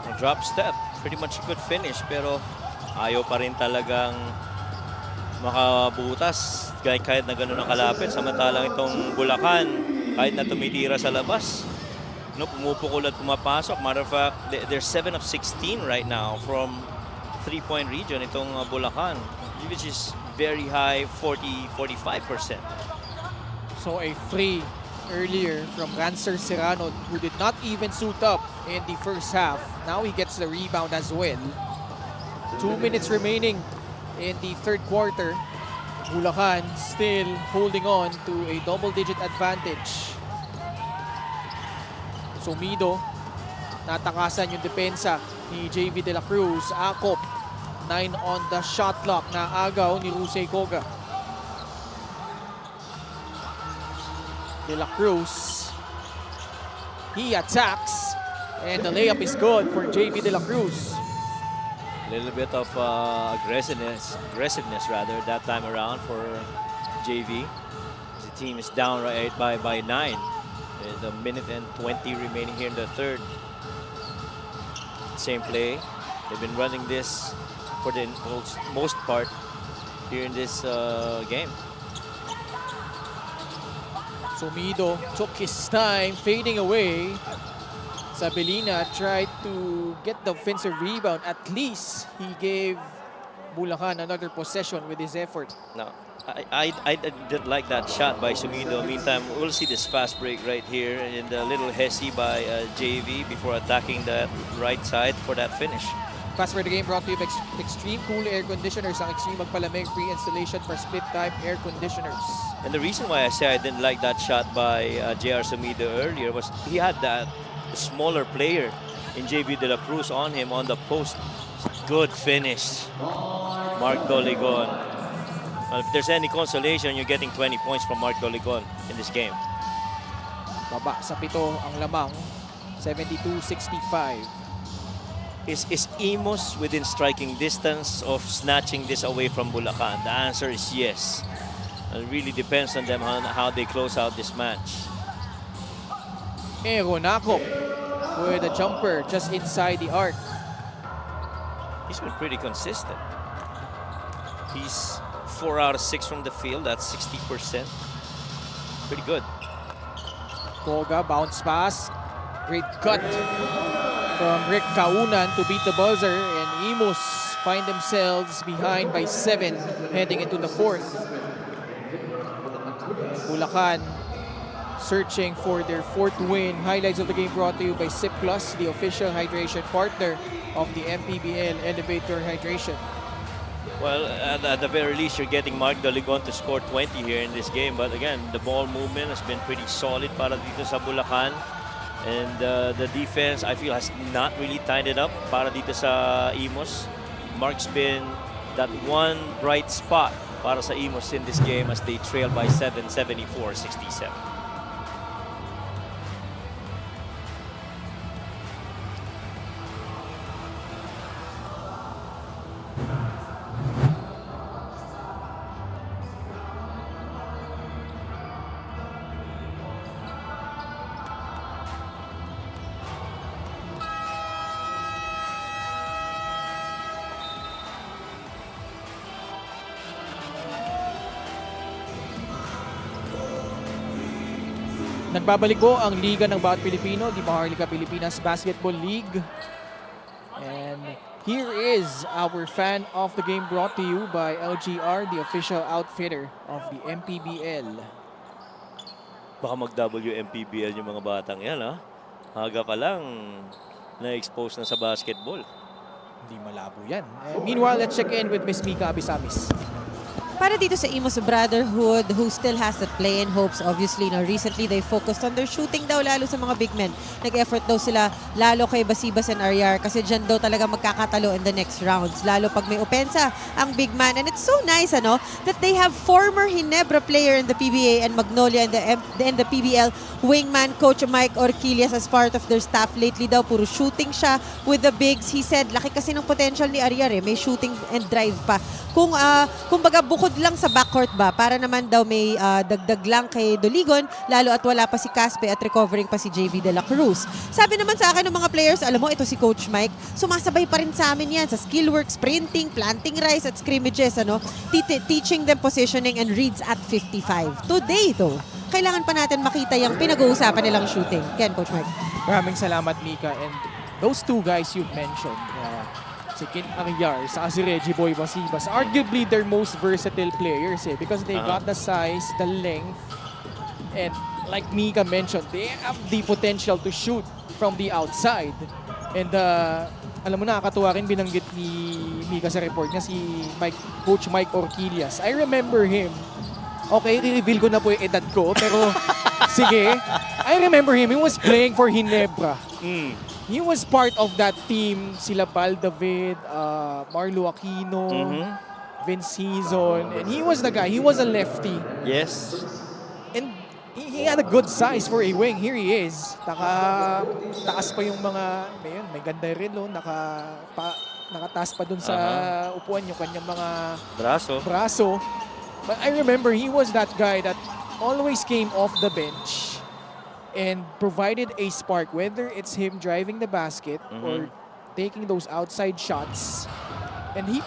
A drop step, pretty much a good finish, pero ayaw pa rin talagang makabutas kahit na gano'n ang kalapit. Samantalang itong Bulacan, kahit na tumitira sa labas, no, pumupukol at pumapasok. Matter of fact, they're 7 of 16 right now from 3-point region itong Bulacan, which is very high, 40-45%. So a free earlier from Rancer Serrano, who did not even suit up in the first half. Now he gets the rebound as well. 2 minutes remaining in the third quarter. Bulacan still holding on to a double-digit advantage. Sumido, natakasan yung depensa ni JV De La Cruz. Akop, 9 on the shot clock na agaw ni Rusey Koga. De La Cruz, he attacks, and the layup is good for JV De La Cruz. A little bit of aggressiveness rather that time around for JV. The team is down right by 9. With a minute and 20 remaining here in the third. Same play. They've been running this for the most part here in this game. Sumido took his time, fading away. Sabelina tried to get the offensive rebound. At least he gave Bulacan another possession with his effort. No, I didn't like that shot by Sumido. Meantime, we'll see this fast break right here and the little hesi by JV before attacking that right side for that finish. Fast for the game brought to you by Extreme Cool Air Conditioners. Ang Extreme Magpalamig, free installation for split type air conditioners. And the reason why I say I didn't like that shot by JR Sumido earlier was he had that smaller player in JV De La Cruz on him on the post. Good finish, Mark Doligon. If there's any consolation, you're getting 20 points from Mark Doligon in this game. Baba sa 7 ang lamang, 72-65. Is Imus within striking distance of snatching this away from Bulacan? The answer is yes. It really depends on them on how they close out this match. Eronako with a jumper just inside the arc. He's been pretty consistent. He's 4 out of 6 from the field. That's 60%. Pretty good. Koga, bounce pass. Great cut from Rick Kaunan to beat the buzzer. And Imus find themselves behind by 7 heading into the 4th. And Bulacan searching for their 4th win. Highlights of the game brought to you by Sip Plus, the official hydration partner of the MPBL Elevator Hydration. Well, at the very least, you're getting Mark Daligon to score 20 here in this game. But again, the ball movement has been pretty solid para dito sa Bulacan. And the defense, I feel, has not really tied it up para dito sa Imus. Mark's been that one bright spot para sa Imus in this game as they trail by 7, 74-67. Nagbabalik po ang Liga ng Bawat Pilipino, di Maharlika Pilipinas Basketball League. And here is our fan of the game brought to you by LGR, the official outfitter of the MPBL. Baka mag-WMPBL yung mga batang yan, ha? Haga pa lang, na-expose na sa basketball. Hindi malabo yan. Meanwhile, let's check in with Miss Mika Abisamis. Para dito sa Imus Brotherhood, who still has that play-in hopes, obviously, no, recently they focused on their shooting daw, lalo sa mga big men. Nag-effort daw sila lalo kay Basibas and Aryar kasi dyan daw talaga magkakatalo in the next rounds, lalo pag may opensa ang big man. And it's so nice, ano, that they have former Ginebra player in the PBA and Magnolia in the PBL wingman Coach Mike Orquillas as part of their staff. Lately daw, puro shooting siya with the bigs. He said, laki kasi ng potential ni Aryar, may shooting and drive pa. Kumbaga bukod lang sa backcourt ba, para naman daw may dagdag lang kay Doligon, lalo at wala pa si Caspe at recovering pa si JV De La Cruz. Sabi naman sa akin ng mga players, alam mo, ito si Coach Mike, sumasabay pa rin sa amin yan sa skill work, sprinting, planting rice at scrimmages, ano? Teaching them positioning and reads at 55. Today, though, kailangan pa natin makita yung pinag-uusapan nilang shooting. Ken, Coach Mike. Maraming salamat, Mika. And those two guys you mentioned, si Ken Aryar, sa si Reggie Boy Basibas, arguably their most versatile players because they got the size, the length, and like Mika mentioned, they have the potential to shoot from the outside. And alam mo, nakakatuwa rin binanggit ni Mika sa report niya si Coach Mike Orquillas. I remember him. Okay, i-reveal ko na po yung edad ko, pero sige. I remember him. He was playing for Ginebra. He was part of that team, sila Bal David, Marlo Aquino, Vince Hizon, and he was the guy. He was a lefty. Yes. And he had a good size for a wing. Here he is. Taas pa yung mga, may ganda rin, no? Nakataas pa dun sa upuan yung kanyang mga braso. But I remember he was that guy that always came off the bench and provided a spark, whether it's him driving the basket or taking those outside shots. And he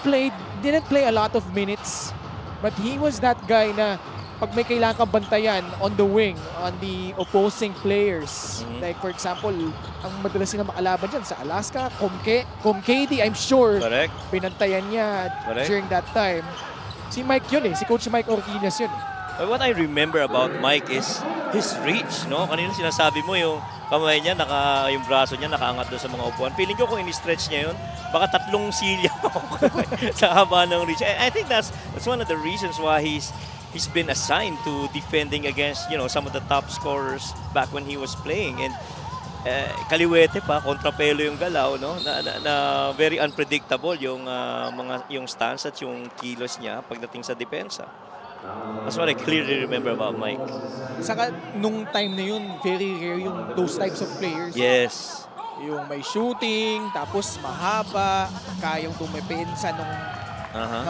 didn't play a lot of minutes, but he was that guy na pag may kailangan kang bantayan on the wing, on the opposing players. Like for example, ang madalas sila makalaban dyan sa Alaska, Comcady, I'm sure, pinantayan niya during that time. Si Mike yun si Coach Mike Orquillas yun But what I remember about Mike is his reach, no? Kanina sinasabi mo yung kamay niya, yung braso niya nakaangat doon sa mga upuan. Feeling ko kung ini-stretch niya yun, baka 3 silya sa haba ng reach. I think that's one of the reasons why he's been assigned to defending against, some of the top scorers back when he was playing. And kaliwete pa, kontrapelo yung galaw, no? Na very unpredictable yung stance at yung kilos niya pagdating sa depensa. That's what I clearly remember about Mike. Saka nung time na yun, very rare yung those types of players. Yes. Yung may shooting, tapos mahaba, kayang dumepensa nung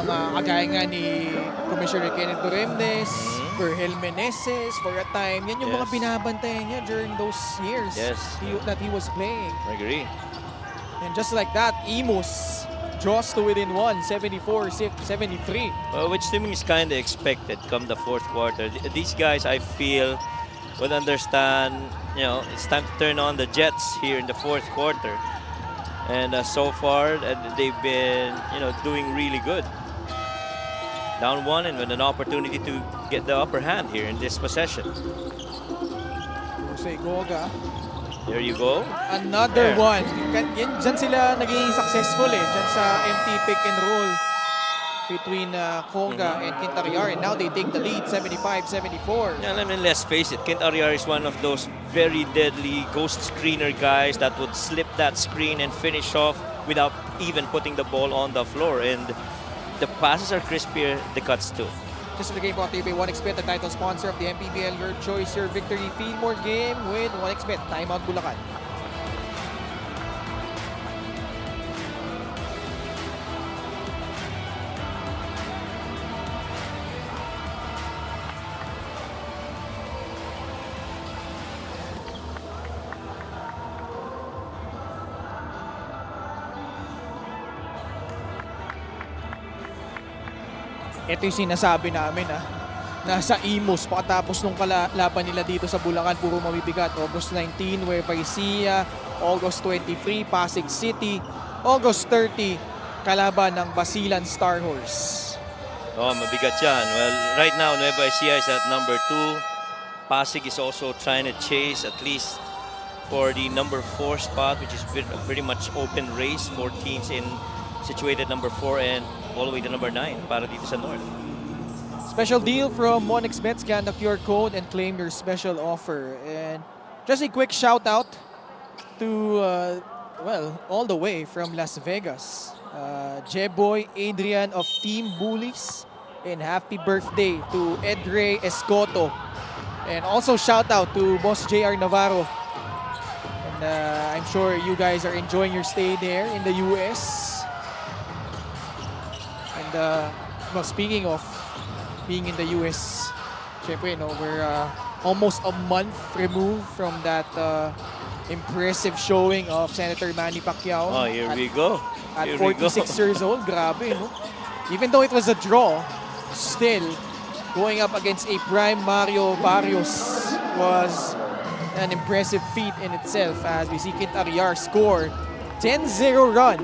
mga kagaya nga ni Commissioner Kenneth Doremnes, Vergel Meneses for a time. Yan yung mga Yes. binabantayan niya during those years Yes. that he was playing. I agree. And just like that, Imus draws to within 1, 74-73. Well, which to me is kind of expected come the fourth quarter. These guys, I feel, will understand, it's time to turn on the Jets here in the fourth quarter. And so far, they've been, doing really good. Down 1 and with an opportunity to get the upper hand here in this possession. Jose Goga, There you go. another There. one. Diyan sila naging successful diyan sa empty pick and roll between Koga and Quintariar. And now they take the lead, 75-74. Yeah, I mean, let's face it, Kent Ariar is one of those very deadly ghost screener guys that would slip that screen and finish off without even putting the ball on the floor. And the passes are crispier, the cuts too. Just in the game brought to you by 1xBet, the title sponsor of the MPBL. Your choice, your victory. Feel more game with 1xBet. Timeout Bulacan. Ito yung sinasabi namin nasa Imus pakatapos nung laban nila dito sa Bulacan, puro mabibigat. August 19, Nueva Ecija. August 23, Pasig City. August 30, kalaban ng Basilan Star Horse. Oh, mabigat yan. Well, right now, Nueva Ecija is at number 2. Pasig is also trying to chase at least for the number 4 spot, which is pretty much open race. 4 teams situated number 4 and all the way to number 9 para dito sa North. Special deal from 1xBet. Scan the QR code and claim your special offer. And just a quick shout out to, all the way from Las Vegas. Jeboy Adrian of Team Bullies. And happy birthday to Edre Escoto. And also shout out to Boss JR Navarro. And I'm sure you guys are enjoying your stay there in the US. And speaking of being in the US, syempre, we're almost a month removed from that impressive showing of Senator Manny Pacquiao. Oh, here we go. At Here we 46 go. years old, grabe, no? Even though it was a draw, still, going up against a prime Mario Barrios was an impressive feat in itself as we see Kit Ariar score 10-0 run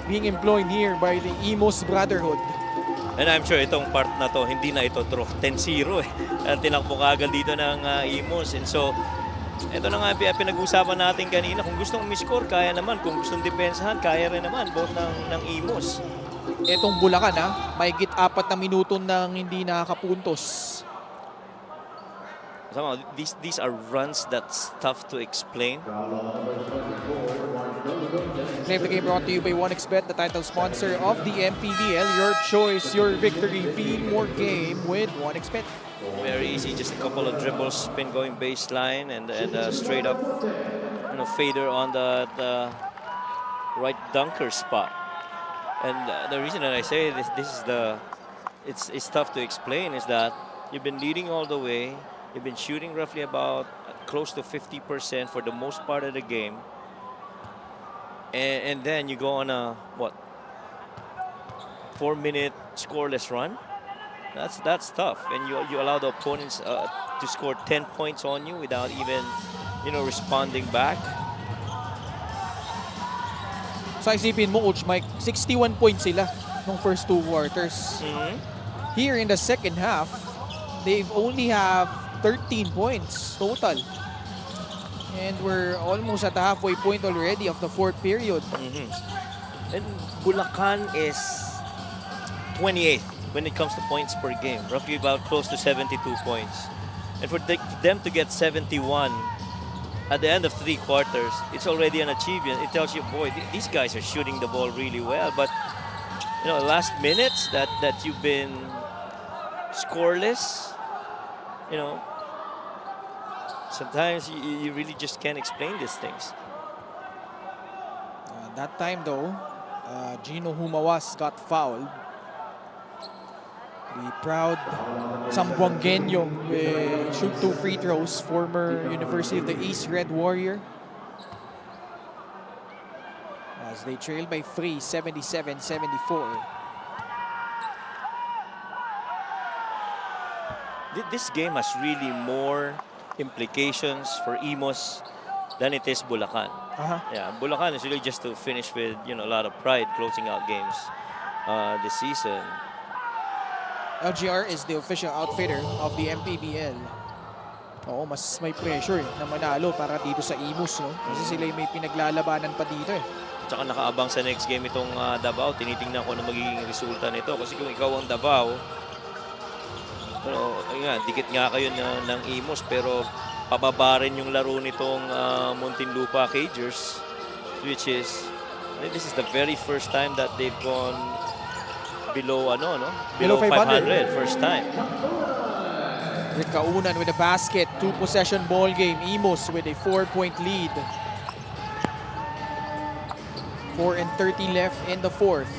being employed here by the Imus Brotherhood. And I'm sure itong part na to, hindi na ito draw. 10-0 eh. Tinakbo kagad dito ng Imus. And so, ito na nga pinag-usapan natin kanina. Kung gustong umiscore, kaya naman. Kung gustong depensahan, kaya rin naman. Both ng Imus. Etong Bulacan mahigit 4 na minuto nang hindi nakakapuntos. Somehow, these are runs that's tough to explain. Play of the game brought to you by 1xBet, the title sponsor of the MPBL. Your choice, your victory. Feel more game with 1xBet. Very easy, just a couple of dribbles, spin going baseline, and straight up, fader on the right dunker spot. And the reason that I say it's tough to explain is that you've been leading all the way. You've been shooting roughly about close to 50% for the most part of the game. And then you go on a 4-minute scoreless run. That's tough, and you allow the opponents to score 10 points on you without even responding back. Sa isipin mo, Coach Mike, 61 points sila nung first 2 quarters. Here in the second half, they've only have 13 points total. And we're almost at the halfway point already of the 4th period. And Bulacan is 28th when it comes to points per game, roughly about close to 72 points. And for them to get 71 at the end of 3 quarters, it's already an achievement. It tells you, boy, these guys are shooting the ball really well. But last minutes that you've been scoreless, sometimes you really just can't explain these things. That time though, Gino Humawas got fouled. The proud Zamboangueño will shoot 2 free throws, former University of the East Red Warrior. As they trail by 3, 77-74. This game has really more implications for Imus than it is Bulacan. Yeah, Bulacan is really just to finish with a lot of pride closing out games this season. LGR is the official outfitter of the MPBL. Oo, mas may pressure na manalo para dito sa Imus, no? Kasi sila may pinaglalabanan pa dito eh. Tsaka nakaabang sa next game itong Davao. Tinitingnan ko na magiging resulta nito. Kasi kung ikaw ang Davao, dikit nga kayo ng Imus, pero pababa rin yung laro nitong Muntinlupa Cagers, which is, I think this is the very first time that they've gone below below 500 first time. Rick Kaunan with a basket, 2-possession ball game. Imus with a 4-point lead. 4:30 left in the fourth.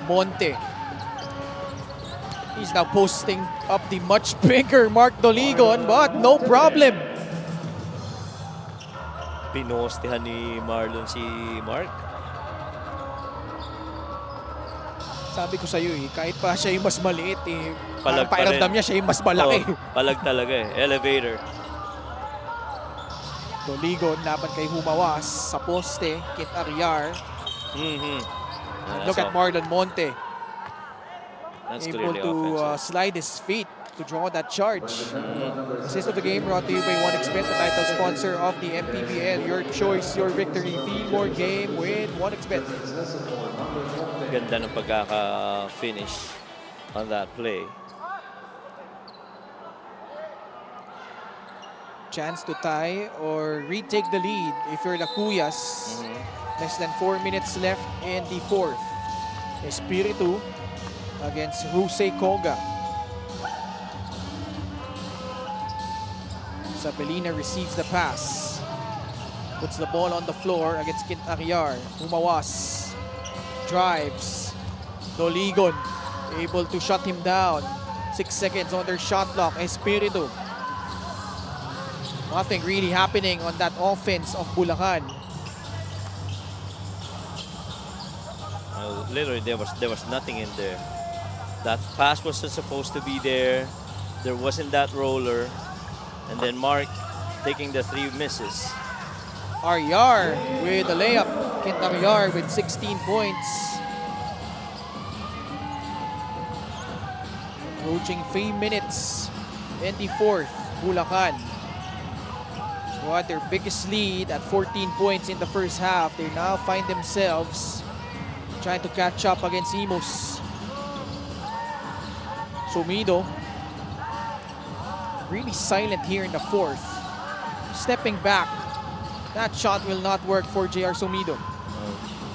Monte. He's now posting up the much bigger Mark Doligon, but no problem. Pinostehan ni Marlon si Mark. Sabi ko sa iyo kahit pa siya yung mas maliit Palag pa pakiramdam rin. niya siya yung mas malaki. Palag talaga Elevator. Doligon laban kay Humawas sa poste, Kit Ariar. Look at Marlon Monte. That's Able clearly to offensive. slide his feet to draw that charge. Assist of the game brought to you by 1xBet, the title sponsor of the MPBL. Your choice, your victory. Feel more game with 1xBet. Ganda ng pagkaka-finish on that play. Chance to tie or retake the lead if you're the Cuyas. Less than 4 minutes left in the fourth. Espiritu against Rusey Koga. Sabelina receives the pass. Puts the ball on the floor against Kit Ariar. Humawas drives. Doligon able to shut him down. 6 seconds on their shot clock. Espiritu. Nothing really happening on that offense of Bulacan. Literally, there was nothing in there. That pass wasn't supposed to be there. There wasn't that roller. And then Mark taking the 3 misses. Ariar with the layup. Kit Ariar with 16 points. Approaching 3 minutes in the fourth. Bulacan who had their biggest lead at 14 points in the first half. They now find themselves trying to catch up against Imus. Sumido really silent here in the fourth. Stepping back. That shot will not work for JR Sumido.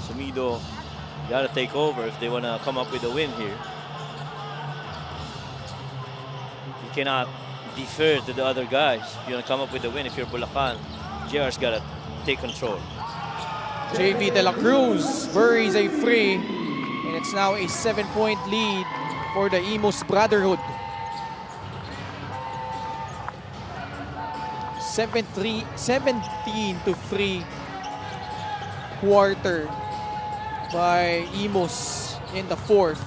Sumido got to take over if they want to come up with a win here. You cannot defer to the other guys. If you want to come up with a win, if you're Bulacan, JR's got to take control. JV De La Cruz buries a free, and it's now a 7-point lead for the Imus Brotherhood. 17-3 quarter by Imus in the fourth.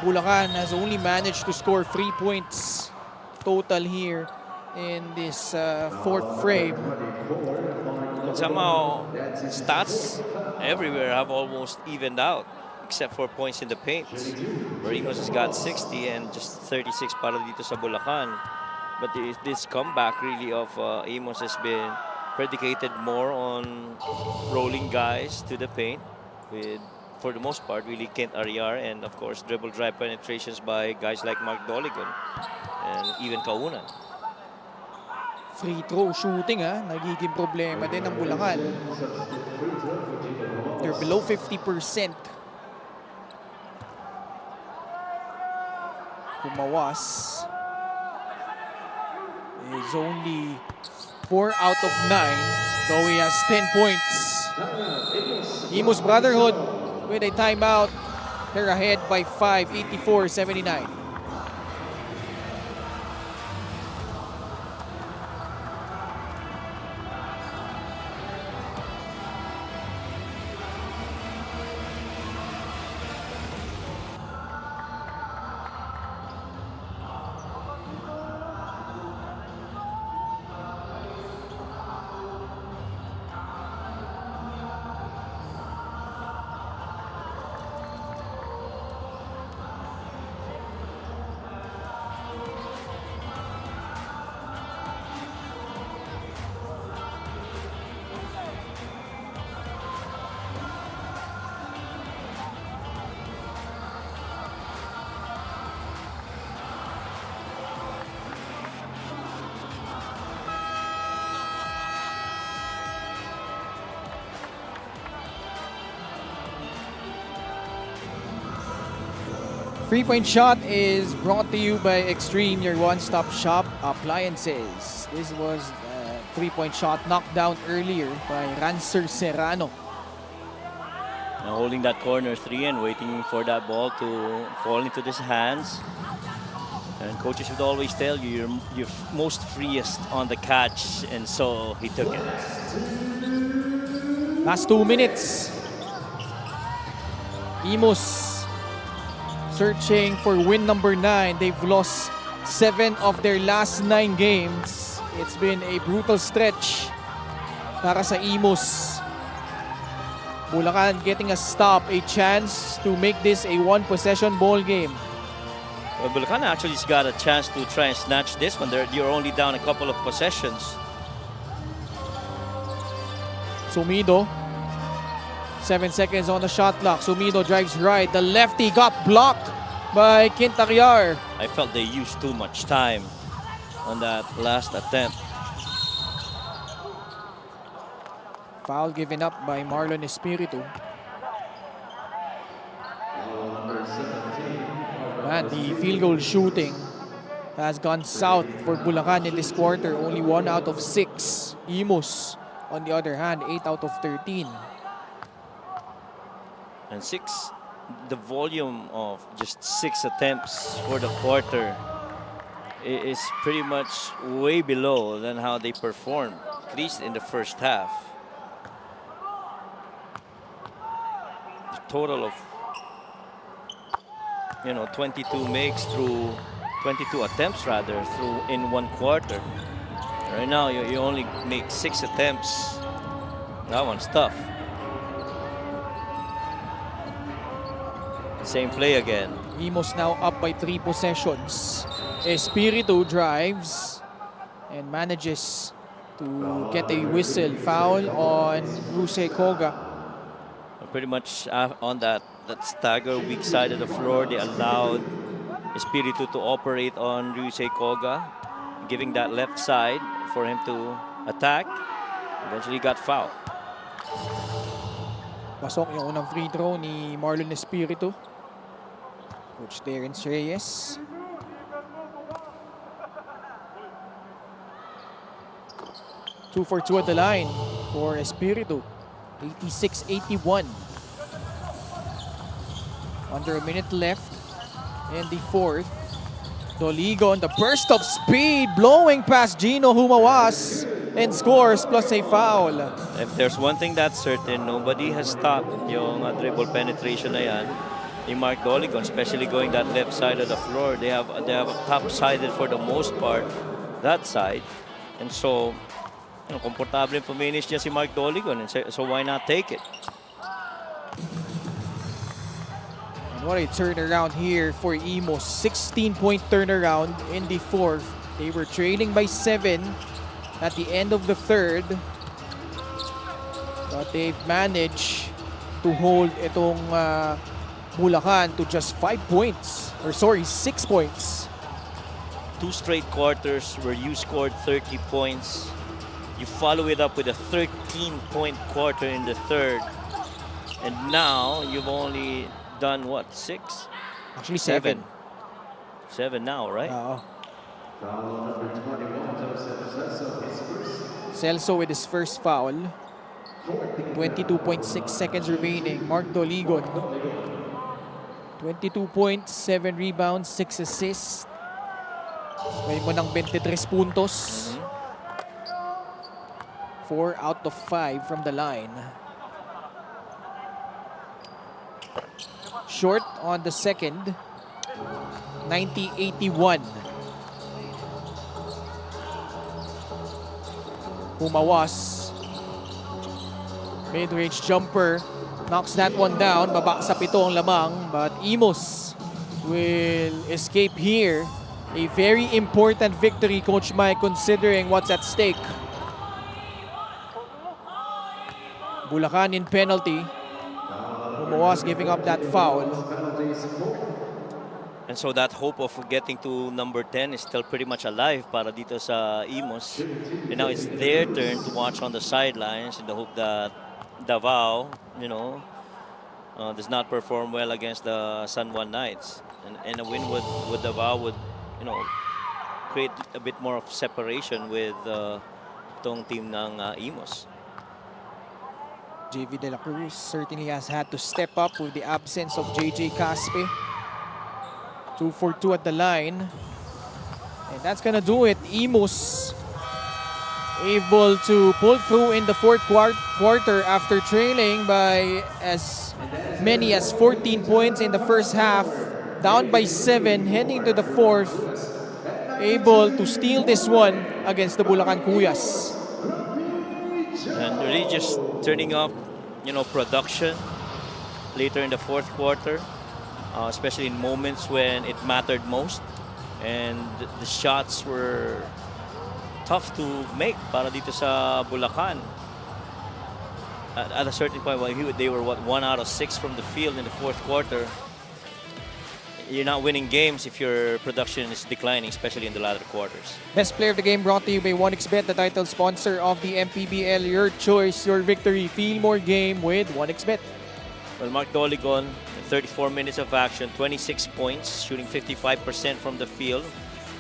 Bulacan has only managed to score 3 points total here in this fourth frame. Somehow, stats everywhere have almost evened out, except for points in the paint, where Imus has got 60 and just 36 para dito sa Bulacan. But this comeback really of Imus has been predicated more on rolling guys to the paint, with, for the most part, really Kent Ariar, and of course dribble drive penetrations by guys like Mark Doligon and even Kaunan. Free throw shooting nagiging problema din ng Bulacan. They're below 50%. Humawas is only 4 out of 9, though he has 10 points. Imus Brotherhood with a timeout. They're ahead by 5, 84-79. Three-point shot is brought to you by Extreme, your one-stop shop appliances. This was a three-point shot knocked down earlier by Rancer Serrano. Now holding that corner three and waiting for that ball to fall into his hands. And coaches would always tell you you're most freest on the catch, and so he took it. Last 2 minutes. Imus searching for win number 9. They've lost 7 of their last 9 games. It's been a brutal stretch para sa Imus. Bulacan getting a stop, a chance to make this a one-possession ball game. Well, Bulacan actually has got a chance to try and snatch this one. You're only down a couple of possessions. Sumido. 7 seconds on the shot clock. Sumido drives right. The lefty got blocked by Quintagliar. I felt they used too much time on that last attempt. Foul given up by Marlon Espiritu. Man, the field goal shooting has gone south for Bulacan in this quarter. Only 1 out of 6. Imus, on the other hand, 8 out of 13. And the volume of just 6 attempts for the quarter is pretty much way below than how they performed, at least in the first half. The total of 22 makes through 22 attempts rather through in 1 quarter. Right now you only make 6 attempts. That one's tough. Same play again. Imus now up by 3 possessions. Espiritu drives and manages to get a whistle. Foul on Rusey Koga. Pretty much on that stagger weak side of the floor, they allowed Espiritu to operate on Rusey Koga, giving that left side for him to attack. Eventually got fouled. Pasok yung unang free throw ni Marlon Espiritu. Coach Darren Reyes. Two for 2 at the line for Espiritu. 86-81. Under a minute left in the fourth. Doligo on the burst of speed, blowing past Gino Humawas and scores plus a foul. If there's one thing that's certain, nobody has stopped yung dribble penetration na yan ni Mark Doligon, especially going that left side of the floor. They have a top-sided for the most part, that side. And so, komportable finish niya si Mark Doligon, and so why not take it? And what a turnaround here for Imus. 16-point turnaround in the fourth. They were trailing by 7 at the end of the third. But they've managed to hold itong Bulacan to just 5 points. Or sorry, 6 points. 2 straight quarters where you scored 30 points. You follow it up with a 13-point quarter in the third. And now you've only done what, 6? Actually 7. 7 now, right? Celso with his first foul. 22.6 seconds remaining. Mark Doligon. 22.7 rebounds, 6 assists. May mo ng 23 puntos. 4 out of 5 from the line. Short on the second. 90-81. Pumawas. Mid-range jumper. Knocks that one down. Baba sa 7 ang lamang. But Imus will escape here. A very important victory, Coach Mike, considering what's at stake. Bulacan in penalty. Pumawas giving up that foul. And so that hope of getting to number 10 is still pretty much alive para dito sa Imus. And now it's their turn to watch on the sidelines in the hope that Davao, does not perform well against the San Juan Knights. And a win with Davao would, create a bit more of separation with tong team ng Imus. JV De La Cruz certainly has had to step up with the absence of JJ Caspe. 2 for 2 at the line. And that's gonna do it. Imus able to pull through in the fourth quarter after trailing by as many as 14 points in the first half. Down by 7, heading to the fourth. Able to steal this one against the Bulacan Cuyas. And really just turning up, production later in the fourth quarter, especially in moments when it mattered most. And the shots were tough to make para dito sa Bulacan. At a certain point, they were 1 out of 6 from the field in the fourth quarter. You're not winning games if your production is declining, especially in the latter quarters. Best player of the game brought to you by 1xBet, the title sponsor of the MPBL. Your choice, your victory. Feel more game with 1xBet. Well, Mark Doligon, 34 minutes of action, 26 points, shooting 55% from the field,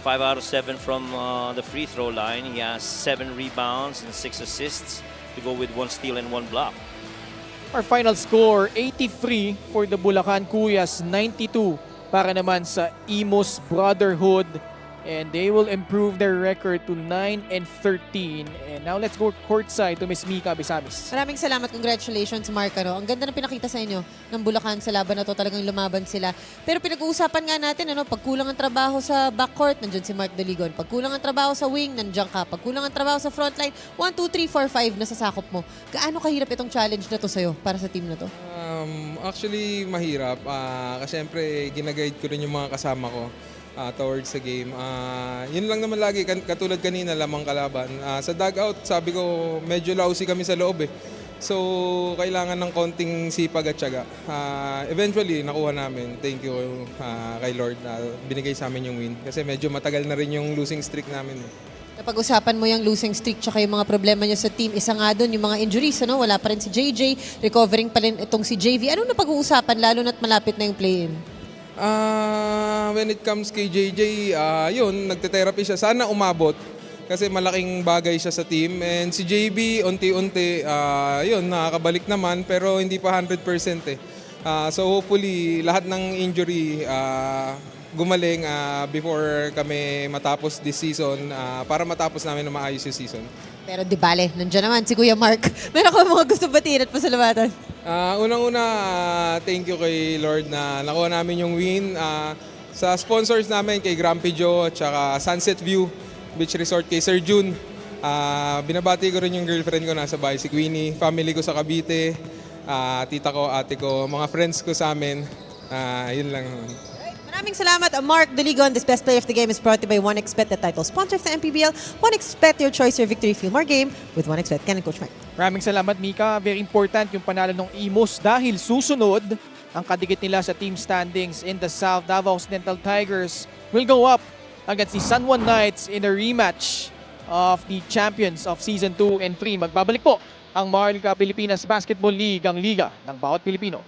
5 out of 7 from the free throw line. He has 7 rebounds and 6 assists to go with 1 steal and 1 block. Our final score, 83 for the Bulacan Cuyas, 92 para naman sa Imus Brotherhood. And they will improve their record to 9-13. And now let's go courtside to Miss Mika Bisamis. Maraming salamat. Congratulations, Mark. Ang ganda ng pinakita sa inyo ng Bulacan sa laban na to. Talagang lumaban sila. Pero pinag-uusapan nga natin, pag kulang ang trabaho sa backcourt, nandiyan si Mark Doligon. Pag kulang ang trabaho sa wing, nandiyan ka. Pag kulang ang trabaho sa frontline, 1, 2, 3, 4, 5 na sasakop mo. Gaano kahirap itong challenge na to sa'yo para sa team na to? Actually, mahirap. Kasi siyempre, ginaguide ko rin yung mga kasama ko towards the game. Yun lang naman lagi, katulad kanina, lamang kalaban. Sa dugout, sabi ko, medyo lousy kami sa loob eh. So, kailangan ng konting sipag at tiyaga. Eventually, nakuha namin. Thank you kay Lord na binigay sa amin yung win. Kasi medyo matagal na rin yung losing streak namin. Napag-usapan mo yung losing streak tsaka yung mga problema niyo sa team. Isa nga doon, yung mga injuries, wala pa rin si JJ. Recovering pa rin itong si JV. Ano napag-uusapan, lalo na't malapit na yung play-in? When it comes kay JJ, yun, nagte-therapy siya. Sana umabot kasi malaking bagay siya sa team. And si JB, unti-unti, yun, nakakabalik naman pero hindi pa 100% eh. So hopefully, lahat ng injury gumaling before kami matapos this season para matapos namin na maayos yung season. Pero di bale, nandiyan naman si Kuya Mark. Meron ko mga gusto batiin at pasalamatan. Unang-una, thank you kay Lord na nakuha namin yung win. Sa sponsors namin, kay Grumpy Joe at saka Sunset View Beach Resort, kay Sir June. Binabati ko rin yung girlfriend ko nasa bahay, si Queenie. Family ko sa Cavite, tita ko, ate ko, mga friends ko sa amin. Yun lang naman. Maraming salamat, Mark Doligon. This best player of the game is brought to you by 1xBet, the title sponsor of the MPBL. 1xBet, your choice, your victory. Feel more game with 1xBet. Ken and Coach Mike. Maraming salamat, Mika. Very important yung panalo ng Imus dahil susunod ang kadikit nila sa team standings in the South. Davao Occidental Tigers will go up against the San Juan Knights in a rematch of the champions of Season 2 and 3. Magbabalik po ang Maharlika Pilipinas Basketball League, ang liga ng bawat Pilipino.